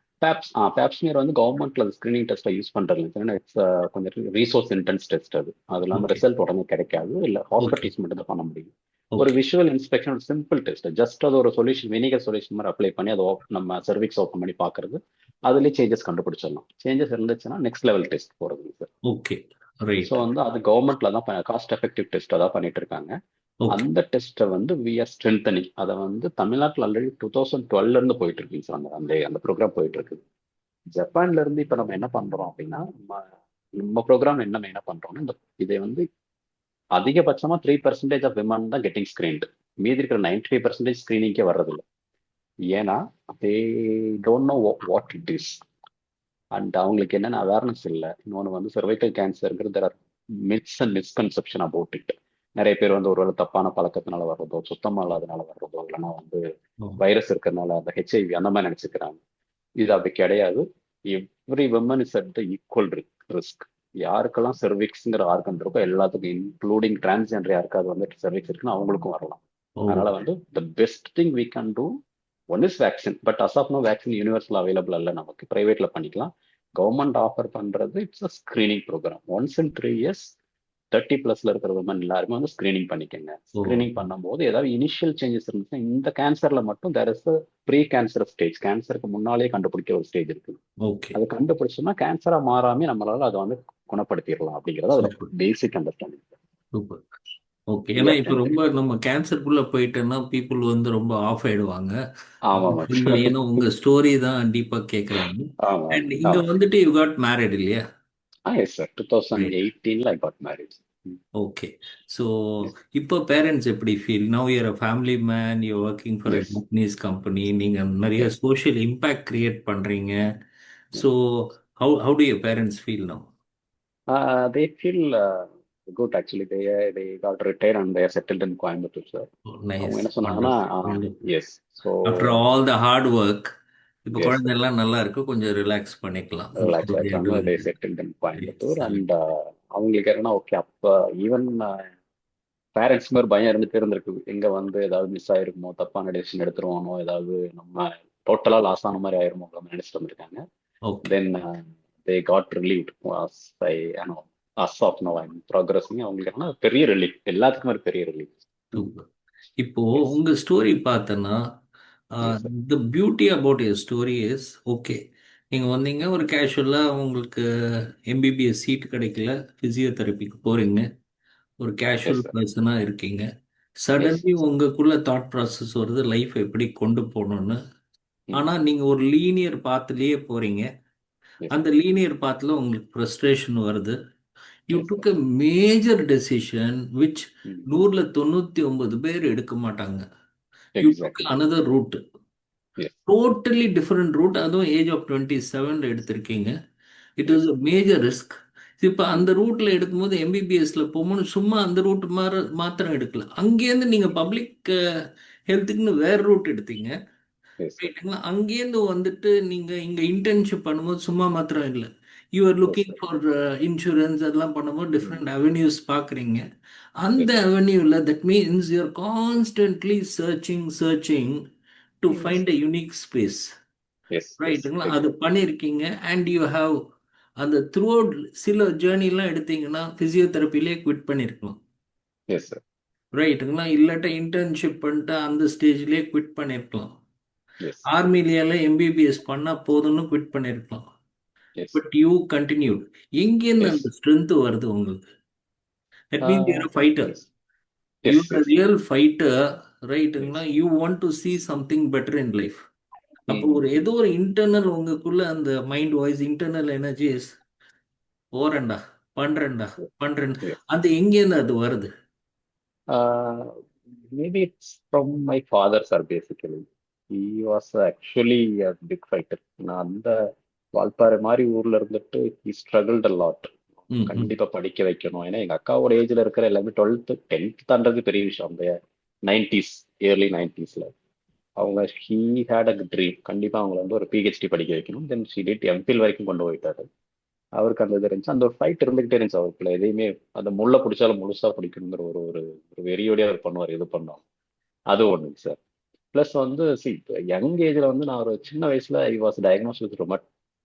பேப்ஸ்மியர் வந்து கவர்மெண்ட்ல ஸ்கிரீனிங் டெஸ்ட்டை யூஸ் பண்றது இல்லைன்னா இட்ஸ் கொஞ்சம் ரிசோர்ஸ் இன்டென்ஸ் டெஸ்ட். அது இல்லாமல் ஓகே. ரிசல்ட் உடனே கிடைக்காது, இல்லை ஓகே. ஹாஸ்பிட்டல்ஸ் மட்டும் தான் பண்ண முடியும். ஒரு okay. Visual inspection simple test, just அது ஒரு சொல்யூஷன், வினிகர் சொல்யூஷன் மாதிரி அப்ளை பண்ணி அதை நம்ம சர்விக்ஸ் ஓப்பன் பண்ணி பார்க்கறது. அதுலேயே சேஞ்சஸ் கண்டுபிடிச்சிடலாம். சேஞ்சஸ் இருந்துச்சுன்னா நெக்ஸ்ட் லெவல் டெஸ்ட் போறது சார். ஓகே. So right. வந்து அது கவர்மெண்ட்ல தான் காஸ்ட் எஃபெக்டிவ் டெஸ்ட் தான் பண்ணிட்டு இருக்காங்க. ஓகே. அந்த டெஸ்ட்டை வந்து வி ஆர் ஸ்ட்ரென்தனிங். அதை வந்து தமிழ்நாட்டில் ஆல்ரெடி 2012 இருந்து போயிட்டு இருக்குங்க சார். அந்த அந்த ப்ரோக்ராம் போயிட்டு இருக்கு. ஜப்பான்ல இருந்து இப்ப நம்ம என்ன பண்றோம் அப்படின்னா, நம்ம ப்ரோக்ராம் என்ன மெயினா பண்றோம்னா, இதை வந்து அதிகபட்சமா 3% ஆஃப் விமன் தான் கெட்டிங் ஸ்கிரீன்டு. மீதி இருக்கிற 95% ஸ்கிரீனிங்கே வர்றதில்ல. ஏன்னா they don't know what it is. And அவங்களுக்கு என்னென்ன அவேர்னஸ் இல்லை. இன்னொன்று வந்து cervical கேன்சருங்கிறது there are myths and misconception about it. நிறைய பேர் வந்து ஒருவேளை தப்பான பழக்கத்தினால வர்றதோ, சுத்தமா இல்லாதனால வர்றதோ, இல்லைன்னா வந்து ஓ. வைரஸ் இருக்கிறதுனால அந்த ஹெச்ஐவி அந்த மாதிரி நினைச்சுக்கிறாங்க. இது அப்படி கிடையாது. Every women is at the equal risk. யாருக்கெல்லாம் செர்விக்ஸ்ங்கிற ஆர்கன் இருக்கோ எல்லாத்துக்கும், இன்க்ளூடிங் டிரான்ஸ்ஜெண்டர் யாருக்காவது வந்து செர்விக்ஸ் இருக்குன்னா அவங்களுக்கும் வரலாம். ஓ. அதனால வந்து the best thing we can do one is vaccine. But as of no vaccine universal available இல்லை, நமக்கு பிரைவேட்ல பண்ணிக்கலாம். கவர்மெண்ட் ஆஃபர் பண்றது it's a screening program. Once in 3 years 30+ இருக்கிற விமன் எல்லாருமே வந்து ஸ்கிரீனிங் பண்ணிக்கங்க. ஓ. ஸ்கிரீனிங் பண்ணும்போது ஏதாவது இனிஷியல் சேஞ்சஸ் இருந்துச்சுன்னா, இந்த கேன்சர்ல மட்டும் there is pre cancer stage, கேன்சருக்கு முன்னாலே கண்டுபிடிக்கிற ஒரு ஸ்டேஜ் இருக்கு. ஓகே. அது கண்டுபிடிச்சோம்னா கேன்சரா மாறாம நம்மளால அதை வந்து குணப்படுத்திடலாம் அப்படிங்கிறது அதோட super. Basic understanding. Super. Okay. ஏன்னா இப்ப ரொம்ப நம்ம கேன்சருக்குள்ள போயிட்டோம்னா பீப்புள் வந்து ரொம்ப ஆஃப் ஆயிடுவாங்க. ஆமா கொஞ்சம் ஏன்னா உங்க ஸ்டோரி தான் டீப்பா கேக்குறாங்க. ஆமா அண்ட் இங்க ஆமா. வந்துட்டு யூ காட் மேரிட் இல்லையா? Yes sir. Right. 2018 I got married. Okay. So இப்போ பேரண்ட்ஸ் எப்படி feel? Now your a family man, you working for a yes Japanese company, நீங்க நிறைய எஸ் சோஷியல் இம்பாக்ட் கிரியேட் பண்றீங்க. So yes. How do your parents feel now? They feel good actually. They got retired and they are settled in Coimbatore, sir. அவங்க nice. என்ன சொன்னாங்கன்னா, wonderful. Yes. So after all the hard work, இப்போ yes sir. குழந்தைலாம் நல்லா இருக்கு, கொஞ்சம் relax பண்ணிக்கலாம். Relax ஆகிட்டாங்க. They settled in Coimbatore. And அவங்களுக்கு என்னன்னா, ஓகே அப்போ ஈவன் பேரண்ட்ஸ்க்கு ஒரு பயம் இருந்துட்டு இருந்திருக்கு. எங்க வந்து ஏதாவது மிஸ் ஆயிருக்குமோ, தப்பான டெசிஷன் எடுத்துருவானோ, ஏதாவது நம்ம டோட்டலா லாஸ் ஆன மாதிரி ஆயிருமோ அப்படின்னு நினைச்சிட்டு வந்திருக்காங்க. Okay. Then they got relieve. I know as of no I progressing. அவங்களுக்கு என்ன பெரிய ரிலீஃப், எல்லாத்துக்கும் ஒரு பெரிய ரிலீஃப். சூப்பர். இப்போ எஸ் உங்க ஸ்டோரி பார்த்தனா, yes sir. The beauty about your story is okay. நீங்க வந்தீங்க ஒரு கேஷுவலா, உங்களுக்கு எம்பிபிஎஸ் சீட் கிடைக்கல, பிசியோதெரபிக்கு போறீங்க, ஒரு எஸ் கேஷுவல் சார். பர்சனா இருக்கீங்க. எஸ் சடன்லி உங்களுக்குள்ள தாட் ப்ராசஸ் வருது, லைஃப் எப்படி கொண்டு போகணும்னு. ஆனா நீங்க ஒரு லீனியர் பாத்துலயே போறீங்க. எஸ் அந்த லீனியர் பாத்துல உங்களுக்கு ஃப்ரஸ்ட்ரேஷன் வருது. You yes took sir. a major decision which 100ல 99 பேர் எடுக்க மாட்டாங்க. You took exactly. Another route, yes totally different route. அதுவும் ஏஜ் ஆஃப் 27ல எடுத்திருக்கீங்க. It is yes a major risk. இப்போ அந்த ரூட்ல எடுக்கும்போது எம்பிபிஎஸ்ல போகும்போது சும்மா அந்த ரூட் மாத்திரம் எடுக்கல, அங்கேருந்து நீங்க பப்ளிக் ஹெல்த்துக்குன்னு வேற ரூட் எடுத்தீங்க. Yes sir. ரைட்டுங்களா? அங்கேருந்து வந்துட்டு நீங்க இங்க இன்டர்ன்ஷிப் பண்ணும்போது சும்மா மாத்திரம் இல்லை, you are yes looking sir. For insurance, அதெல்லாம் பண்ணும்போது டிஃப்ரெண்ட் அவென்யூஸ் பார்க்குறீங்க. அந்த எஸ் அவென்யூவில் that means you are constantly searching to yes find a unique space. Yes yes ரைட்டுங்களா? அது எக்ஸாக்ட். பண்ணியிருக்கீங்க. அண்ட் யூ ஹாவ் அந்த த்ரூ அவுட் சில ஜேர்னிலாம் எடுத்தீங்கன்னா ஃபிசியோதெரப்பிலே குவிட் பண்ணியிருக்கலாம். Yes sir. ரைட்டுங்களா? இல்லாட்ட இன்டர்ன்ஷிப் பண்ணிட்டு அந்த ஸ்டேஜ்லேயே குவிட் பண்ணியிருக்கலாம். எஸ் ஆர்மிலியால எம்பிபிஎஸ் பண்ணா போதும்னு குவிட் பண்ணிருக்கலாம். Yes but you continue. எங்கேருந்து எஸ் அந்த ஸ்ட்ரென்த் வருது உங்களுக்கு? That means you're fighter. Yes yes you're yes real fighter, ரைட்டுங்களா? Yes you want to see something better in life. அப்போ ஒரு ம் ஏதோ ஒரு இன்டர்னல் உங்களுக்குள்ள அந்த மைண்ட் வாய்ஸ், இன்டர்னல் எனர்ஜிஸ், போறேன்டா, பண்றேன்டா, பண்றேன். எஸ் அது எங்கேருந்து அது வருது? Maybe it's from my father sir basically. He was actually a big fighter. நான் அந்த வால்பாறை மாதிரி ஊர்ல இருந்துட்டு ஹி ஸ்ட்ரகிள்ட் அ லாட். ம், ம், கண்டிப்பா படிக்க வைக்கணும். ஏன்னா எங்க அக்காவோட ஏஜ்ல இருக்கிற எல்லாமே 12th 10th தாண்டது பெரிய விஷயம். அந்த 90s, ஏர்லி 90sல அவங்க ஹீ ஹேட் அ ட்ரீம். கண்டிப்பா அவங்களை வந்து ஒரு பிஹெச்டி படிக்க வைக்கணும். தென் ஷி டிட் எம்பில் வரைக்கும் கொண்டு போயிட்டாரு. அவருக்கு அந்த இது இருந்துச்சு. அந்த ஒரு ஃபைட் இருந்துகிட்டே இருந்துச்சு அவருக்குள்ள. எதையுமே அந்த முள்ள பிடிச்சாலும் முழுசா பிடிக்கணுங்கிற ஒரு ஒரு ஒரு வெறியோடய அவர் பண்ணுவார் எது பண்ணோம். அது ஒண்ணுங்க சார். ப்ளஸ் வந்து சி யங் ஏஜ்ல வந்து நான் ஒரு சின்ன வயசுல I was diagnose with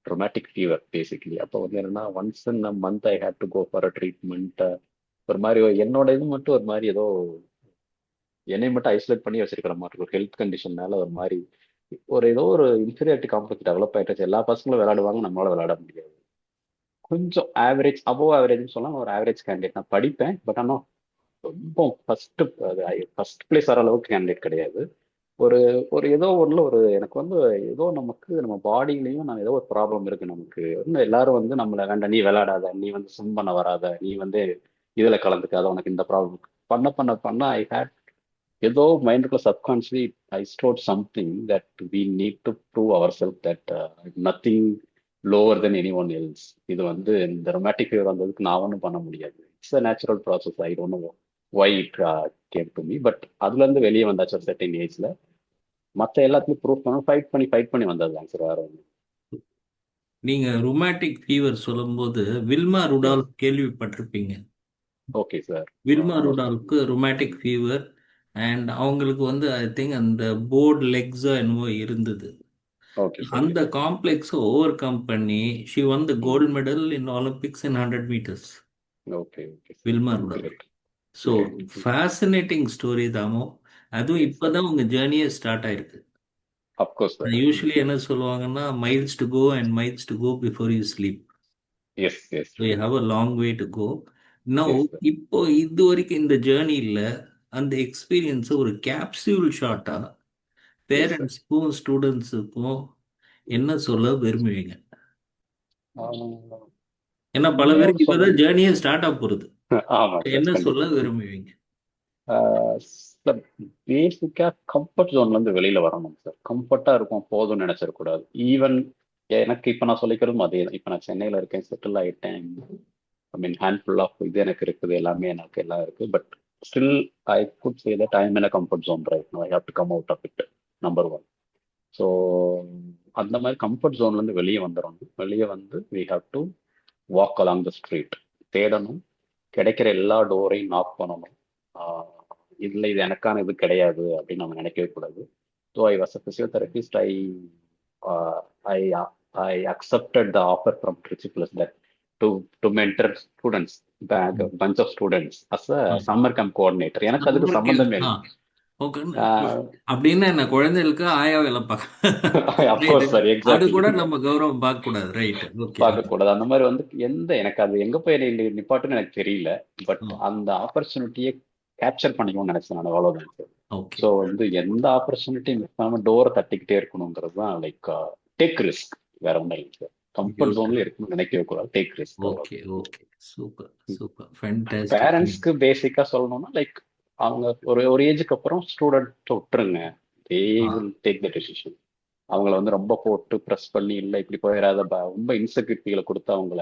rheumatic fever basically. அப்போ வந்து என்னன்னா once in a month I had to go for a treatment. ஒரு மாதிரி என்னோட இது மட்டும் ஒரு மாதிரி ஏதோ என்னை மட்டும் ஐசோலேட் பண்ணி வச்சிருக்கிற மாதிரி ஒரு ஹெல்த் கண்டிஷன்னால ஒரு மாதிரி ஒரு ஏதோ ஒரு இன்ஃபீரியாரிட்டி காம்ப்ளெக்ஸ் டெவலப் ஆயிடுச்சு. எல்லா பசங்களும் விளையாடுவாங்க, நம்மளால விளையாட முடியாது. கொஞ்சம் ஆவரேஜ் அபோவ் ஆவரேஜ்னு சொல்லலாம். ஒரு ஆவரேஜ் கேண்டிடேட் நான் படிப்பேன். பட் ஆனால் ரொம்ப ஃபர்ஸ்ட் பிளேஸ் வர அளவுக்கு கேண்டிடேட் கிடையாது. ஒரு ஒரு ஏதோ ஒண்ணுல ஒரு எனக்கு வந்து ஏதோ நமக்கு நம்ம பாடியிலையும் நம்ம ஏதோ ஒரு ப்ராப்ளம் இருக்கு நமக்கு. இன்னும் எல்லாரும் வந்து நம்மள வேண்டாம், நீ விளையாடாத, நீ வந்து ஸ்விம் பண்ண வராத, நீ வந்து இதுல கலந்துக்காத, உனக்கு இந்த ப்ராப்ளம் பண்ண பண்ண பண்ண ஐ ஹேட் ஏதோ மைண்டுக்குள்ள subconsciously I stored something that we need to prove our self that nothing lower then anyone else. இது வந்து இந்த ரொமாட்டிக் ஃபீவர் வந்ததுக்கு நான் ஒன்றும் பண்ண முடியாது. It's a natural process. I don't know why it came to me. But அதுல இருந்து வெளியே வந்தாச்சு ஒரு செர்டைன் ஏஜ்ல. மற்ற எல்லாத்தையும் ப்ரூவ் பண்ண ஃபைட் பண்ணி வந்ததுதாங்க சார், வேற ஒன்று. நீங்க ருமேட்டிக் ஃபீவர் சொல்லும்போது வில்மா எஸ். ருடால்ஃப் கேள்விப்பட்டிருப்பீங்க. Okay sir. வில்மா ருடால்ஃப்க்கு ருமேட்டிக் ஃபீவர் அண்ட் அவங்களுக்கு வந்து ஐ திங்க் அந்த போர்டு லெக்ஸோ என்னவோ இருந்தது. ஓகே சார். அந்த காம்ப்ளெக்ஸை ஓவர் கம் பண்ணி she won the gold medal in Olympics in 100 meters. Okay okay sir. Wilma Rudolph. Great. So fascinating story தாமோ. அதுவும் எஸ் சார். இப்போதான் உங்க ஜேர்னியே ஸ்டார்ட் ஆயிருக்கு. Of course sir. யூஸ்வலி என்ன சொல்லுவாங்கன்னா miles to go and miles to go before you sleep. Yes yes we have a long way to go. Now yes sir. இப்போ இது வரைக்கும் இந்த ஜேர்னியில் அந்த எக்ஸ்பீரியன்ஸை ஒரு கேப்சியூல் ஷாட்டா எஸ் சார். பேரண்ட்ஸுக்கும் ஸ்டூடெண்ட்ஸுக்கும் என்ன சொல்ல விரும்புவீங்க? ஏன்னா பல உண்மையோடு பேருக்கு இப்போதான் சொல்லணும். ஜேர்னியே ஸ்டார்ட் ஆக போகிறது. ஆமாம் சார், என்ன சொல்ல கண்டிப்பா. விரும்புவீங்க? சார், பேசிக்கா கம்ஃபர்ட் ஜோன்ல இருந்து வெளியில வரணும் சார். கம்ஃபர்ட்டா இருக்கும் போதும்னு நினைச்சிடக்கூடாது. ஈவன் எனக்கு இப்ப நான் சொல்லிக்கிறதும் அதே தான். இப்ப நான் சென்னையில இருக்கேன், செட்டில் ஆயிட்டேன். ஐ மீன் ஹேண்ட்ஃபுல் ஆஃப் இது எனக்கு இருக்குது, எல்லாமே எனக்கு எல்லாம் இருக்கு. But still I could say that I am in a comfort zone right no. I have to come out of it. Number one. So அந்த மாதிரி கம்ஃபர்ட் ஜோன்ல இருந்து வெளியே வந்துடணும். வெளியே வந்து we have to walk along the street. தேடணும். கிடைக்கிற எல்லா டோரையும் நாக் பண்ணணும். இல்லை இது எனக்கான இது கிடையாது அப்படின்னு நம்ம நினைக்கவே கூடாது. So I was a physiotherapist. I I accepted the offer from Trichy plus that to mentor students, bunch of students as a summer camp coordinator. எனக்கு அதுக்கு சம்மந்தமே இல்லை. ஓகே. அப்படின்னா என்ன, குழந்தைகளுக்கு ஆயா வேலை ரைட். அப்கோர்ஸ் சார், அது எக்ஸாக்ட்லி. கூட நம்ம கௌரவம் பார்க்க கூடாது. ரைட். ஓகே. பார்க்கக்கூடாது. அந்த மாதிரி வந்து எனக்கு அது எங்க போய் என்னை நிப்பாட்டுன்னு எனக்கு தெரியல. பட் அந்த ஆப்பர்ச்சுனிட்டியை கேப்சர் பண்ணிக்கணும்னு நினைச்சேன் நான். அவ்வளோதான் சார். ஓகே. ஸோ வந்து எந்த ஆப்பர்ச்சுனிட்டி மிஸ் பண்ணாம டோரை தட்டிக்கிட்டே இருக்கணுங்கிறது தான். லைக் டேக் ரிஸ்க், வேற ஒன்றும் இல்லை சார். கம்ஃபர்ட் ஜோன்ல இருக்கணும்னு நினைக்கவே கூடாது. Take risk. Okay. Okay. Super. Super. Fantastic. பேரண்ட்ஸ்க்கு பேசிக்கா சொல்லணும்னா லைக் அவங்க ஒரு ஒரு ஏஜுக்கு அப்புறம் ஸ்டூடெண்ட் விட்டுருங்க. They will take the decision. அவங்கள வந்து ரொம்ப போட்டு ப்ரெஸ் பண்ணி இல்லை இப்படி போயிடாத ரொம்ப இன்செக்யூரிட்டிகளை கொடுத்து அவங்கள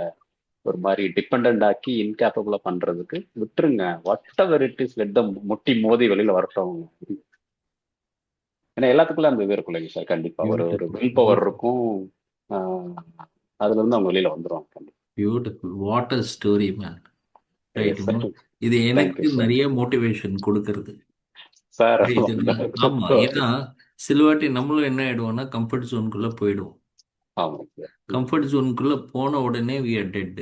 ஒரு மாதிரி டிபெண்ட் ஆக்கி இன்கேப்பபிளா பண்றதுக்கு விட்டுருங்க. What ever it is, let them முட்டி மோதி வெளியில வரட்டும் அவங்க. ஏன்னா எல்லாத்துக்குள்ள அந்த இது இருக்கும் இல்லைங்க சார். கண்டிப்பா ஒரு ஒரு வில் பவர் பியூட்டிஃபுல். இருக்கும். அதுல இருந்து அவங்க வெளியில வந்துருவாங்க கண்டிப்பா. Beautiful. What a story man. Yes ரைட்டுங்க. சார். இது எனக்கு தேங்க்யூ சார். நிறைய மோட்டிவேஷன் கொடுக்கறது. சார் ரைட்டுங்களா? ஆமா. ஏன்னா சிலவாட்டி நம்மளும் என்ன ஆயிடுவோம்னா கம்ஃபர்ட் ஜோனுக்குள்ள போயிடுவோம். ஆமாம் சார். கம்ஃபர்ட் ஜோனுக்குள்ள போன உடனே we are dead.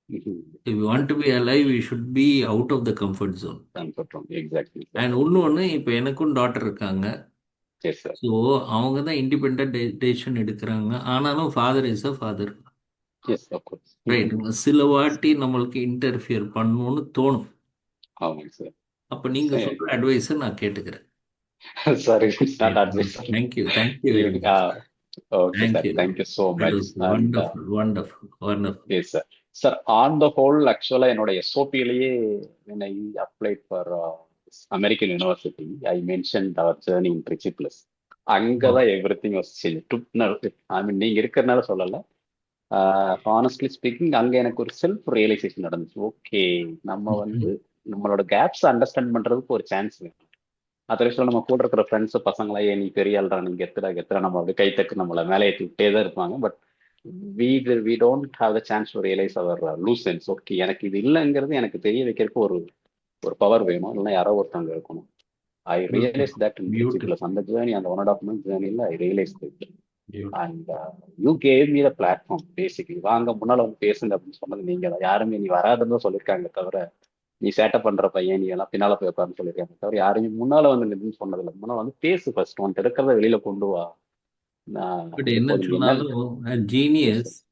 If we want to be alive, we should be out of the comfort zone. Exactly sir. And இன்னொன்று, இப்போ எனக்கும் டாட்டர் இருக்காங்க. S sir. ஸோ அவங்க தான் இண்டிபெண்ட் டெசிஷன் எடுக்கிறாங்க. ஆனாலும் father is a father. S of course. Right. சில வாட்டி நம்மளுக்கு இன்டர்ஃபியர் பண்ணணும்னு தோணும். ஆமாங்க சார். அப்போ நீங்கள் சொல்கிற அட்வைஸை நான் கேட்டுக்கிறேன். Sir it's not advice. Thank you very இருக்கு. Much. Okay sir, thank you. Thank you so It much. was and wonderful, wonderful, wonderful. Yes sir. Sir on the whole ஆக்சுவலாக என்னோட எஸ்ஓபியிலேயே when I applied for American university I mention our journey in Trichy plus. அங்கே Wow. தான் every thing was change. I mean நீங்கள் இருக்கிறனால சொல்லலை. Honestly speaking அங்கே எனக்கு ஒரு செல்ஃப் ரியலைசேஷன் நடந்துச்சு. ஓகே, நம்ம வந்து நம்மளோட கேப்ஸ் அண்டர்ஸ்டாண்ட் பண்ணுறதுக்கு ஒரு சான்ஸ் வேணும். அதே விஷயம் நம்ம கூட இருக்கிற ஃப்ரெண்ட்ஸ் பசங்களா, ஏன் நீ பெரிய ஆள்றா, நீங்க எத்தனை நம்ம அப்படியே கை தட்டு நம்மளை மேலே ஏற்றிக்கிட்டே தான் இருப்பாங்க. But we don't have the chance to realise our loose sense. Okay, எனக்கு இது இல்லைங்கிறது எனக்கு தெரிய வைக்கிறதுக்கு ஒரு ஒரு பவர் வேணும், இல்லைன்னா யாரோ ஒருத்தவங்க இருக்கணும். I realise that in Beautiful. Plus அந்த ஜேர்னி, அந்த 1.5 month ஜேர்னியில் I realise that. Beautiful. And you gave me the platform basically. வாங்க முன்னால் வந்து பேசுங்க அப்படின்னு சொன்னது நீங்க தான். யாருமே நீ வராதுன்னு சொல்லியிருக்காங்க தவிர, நீ சேட்டை பண்ற பையன், நீ எல்லாம் பின்னால போய் உட்கார்ந்து சொல்லியிருக்காங்க தவிர யாரையும் முன்னால வந்து நின்று சொன்னதில்லை. முன்னால வந்து பேசு, ஃபர்ஸ்ட் உன்ட்டு இருக்கிறத வெளியில கொண்டு வா. நான் பட் என்ன எப்போதும் என்ன. சொன்னாலும் yes genius sir.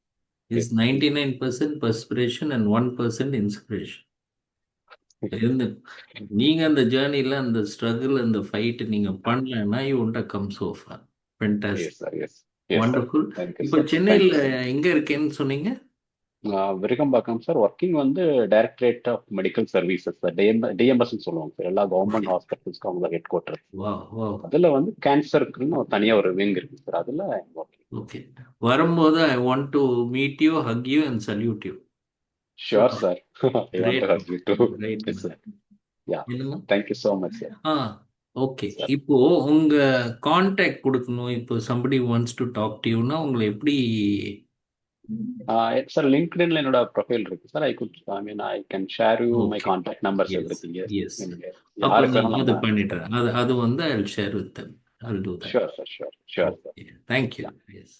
Is yes 99% perspiration and 1% inspiration. இருந்து நீங்க அந்த ஜேர்னில அந்த ஸ்ட்ரகிள் அந்த ஃபைட் நீங்க பண்ணலன்னா you won't come so far. Fantastic. Yes sir. Yes yes sir. Wonderful. Thank you இப்போ சார். சென்னையில் தேங்க்யூ சார். எங்க இருக்கேன்னு சொன்னீங்க? விருகம்பாக்கம் சார். ஒர்க்கிங் வந்து directorate of medical services sir, DMS சொல்லுவாங்க சார். எல்லா கவர்மெண்ட் ஹாஸ்பிட்டல்ஸ்க்கும் அவங்க ஹெட் குவார்டர். வா வா. அதுல வந்து கேன்சருக்குன்னு தனியாக ஒரு விங் இருக்கு சார். அதுல ஒர்க்கிங். ஓகே. வரும்போது I want to meet you, hug you and salute you. Sure sir. I want to great. Hug you too. Great. Yes sir. Yeah, என்னங்க? Thank you so much sir. Ah okay. Sir இப்போ உங்க contact கொடுக்கணும். இப்போ somebody wants to talk to youனா உங்களை எப்படி? Sir லிங்க்டின்ல என்னோட profile இருக்கு sir. I can share you my okay. Contact numbers yes everything. Yes. அப்போ யாருக்கு நான் வேணாலும் அது நம்ம. பண்ணிடுறேன். அது அது வந்து ஐ share with them. I'll do that. Sure sir. Sure sure sir. Okay. Thank you. Yeah. Yes.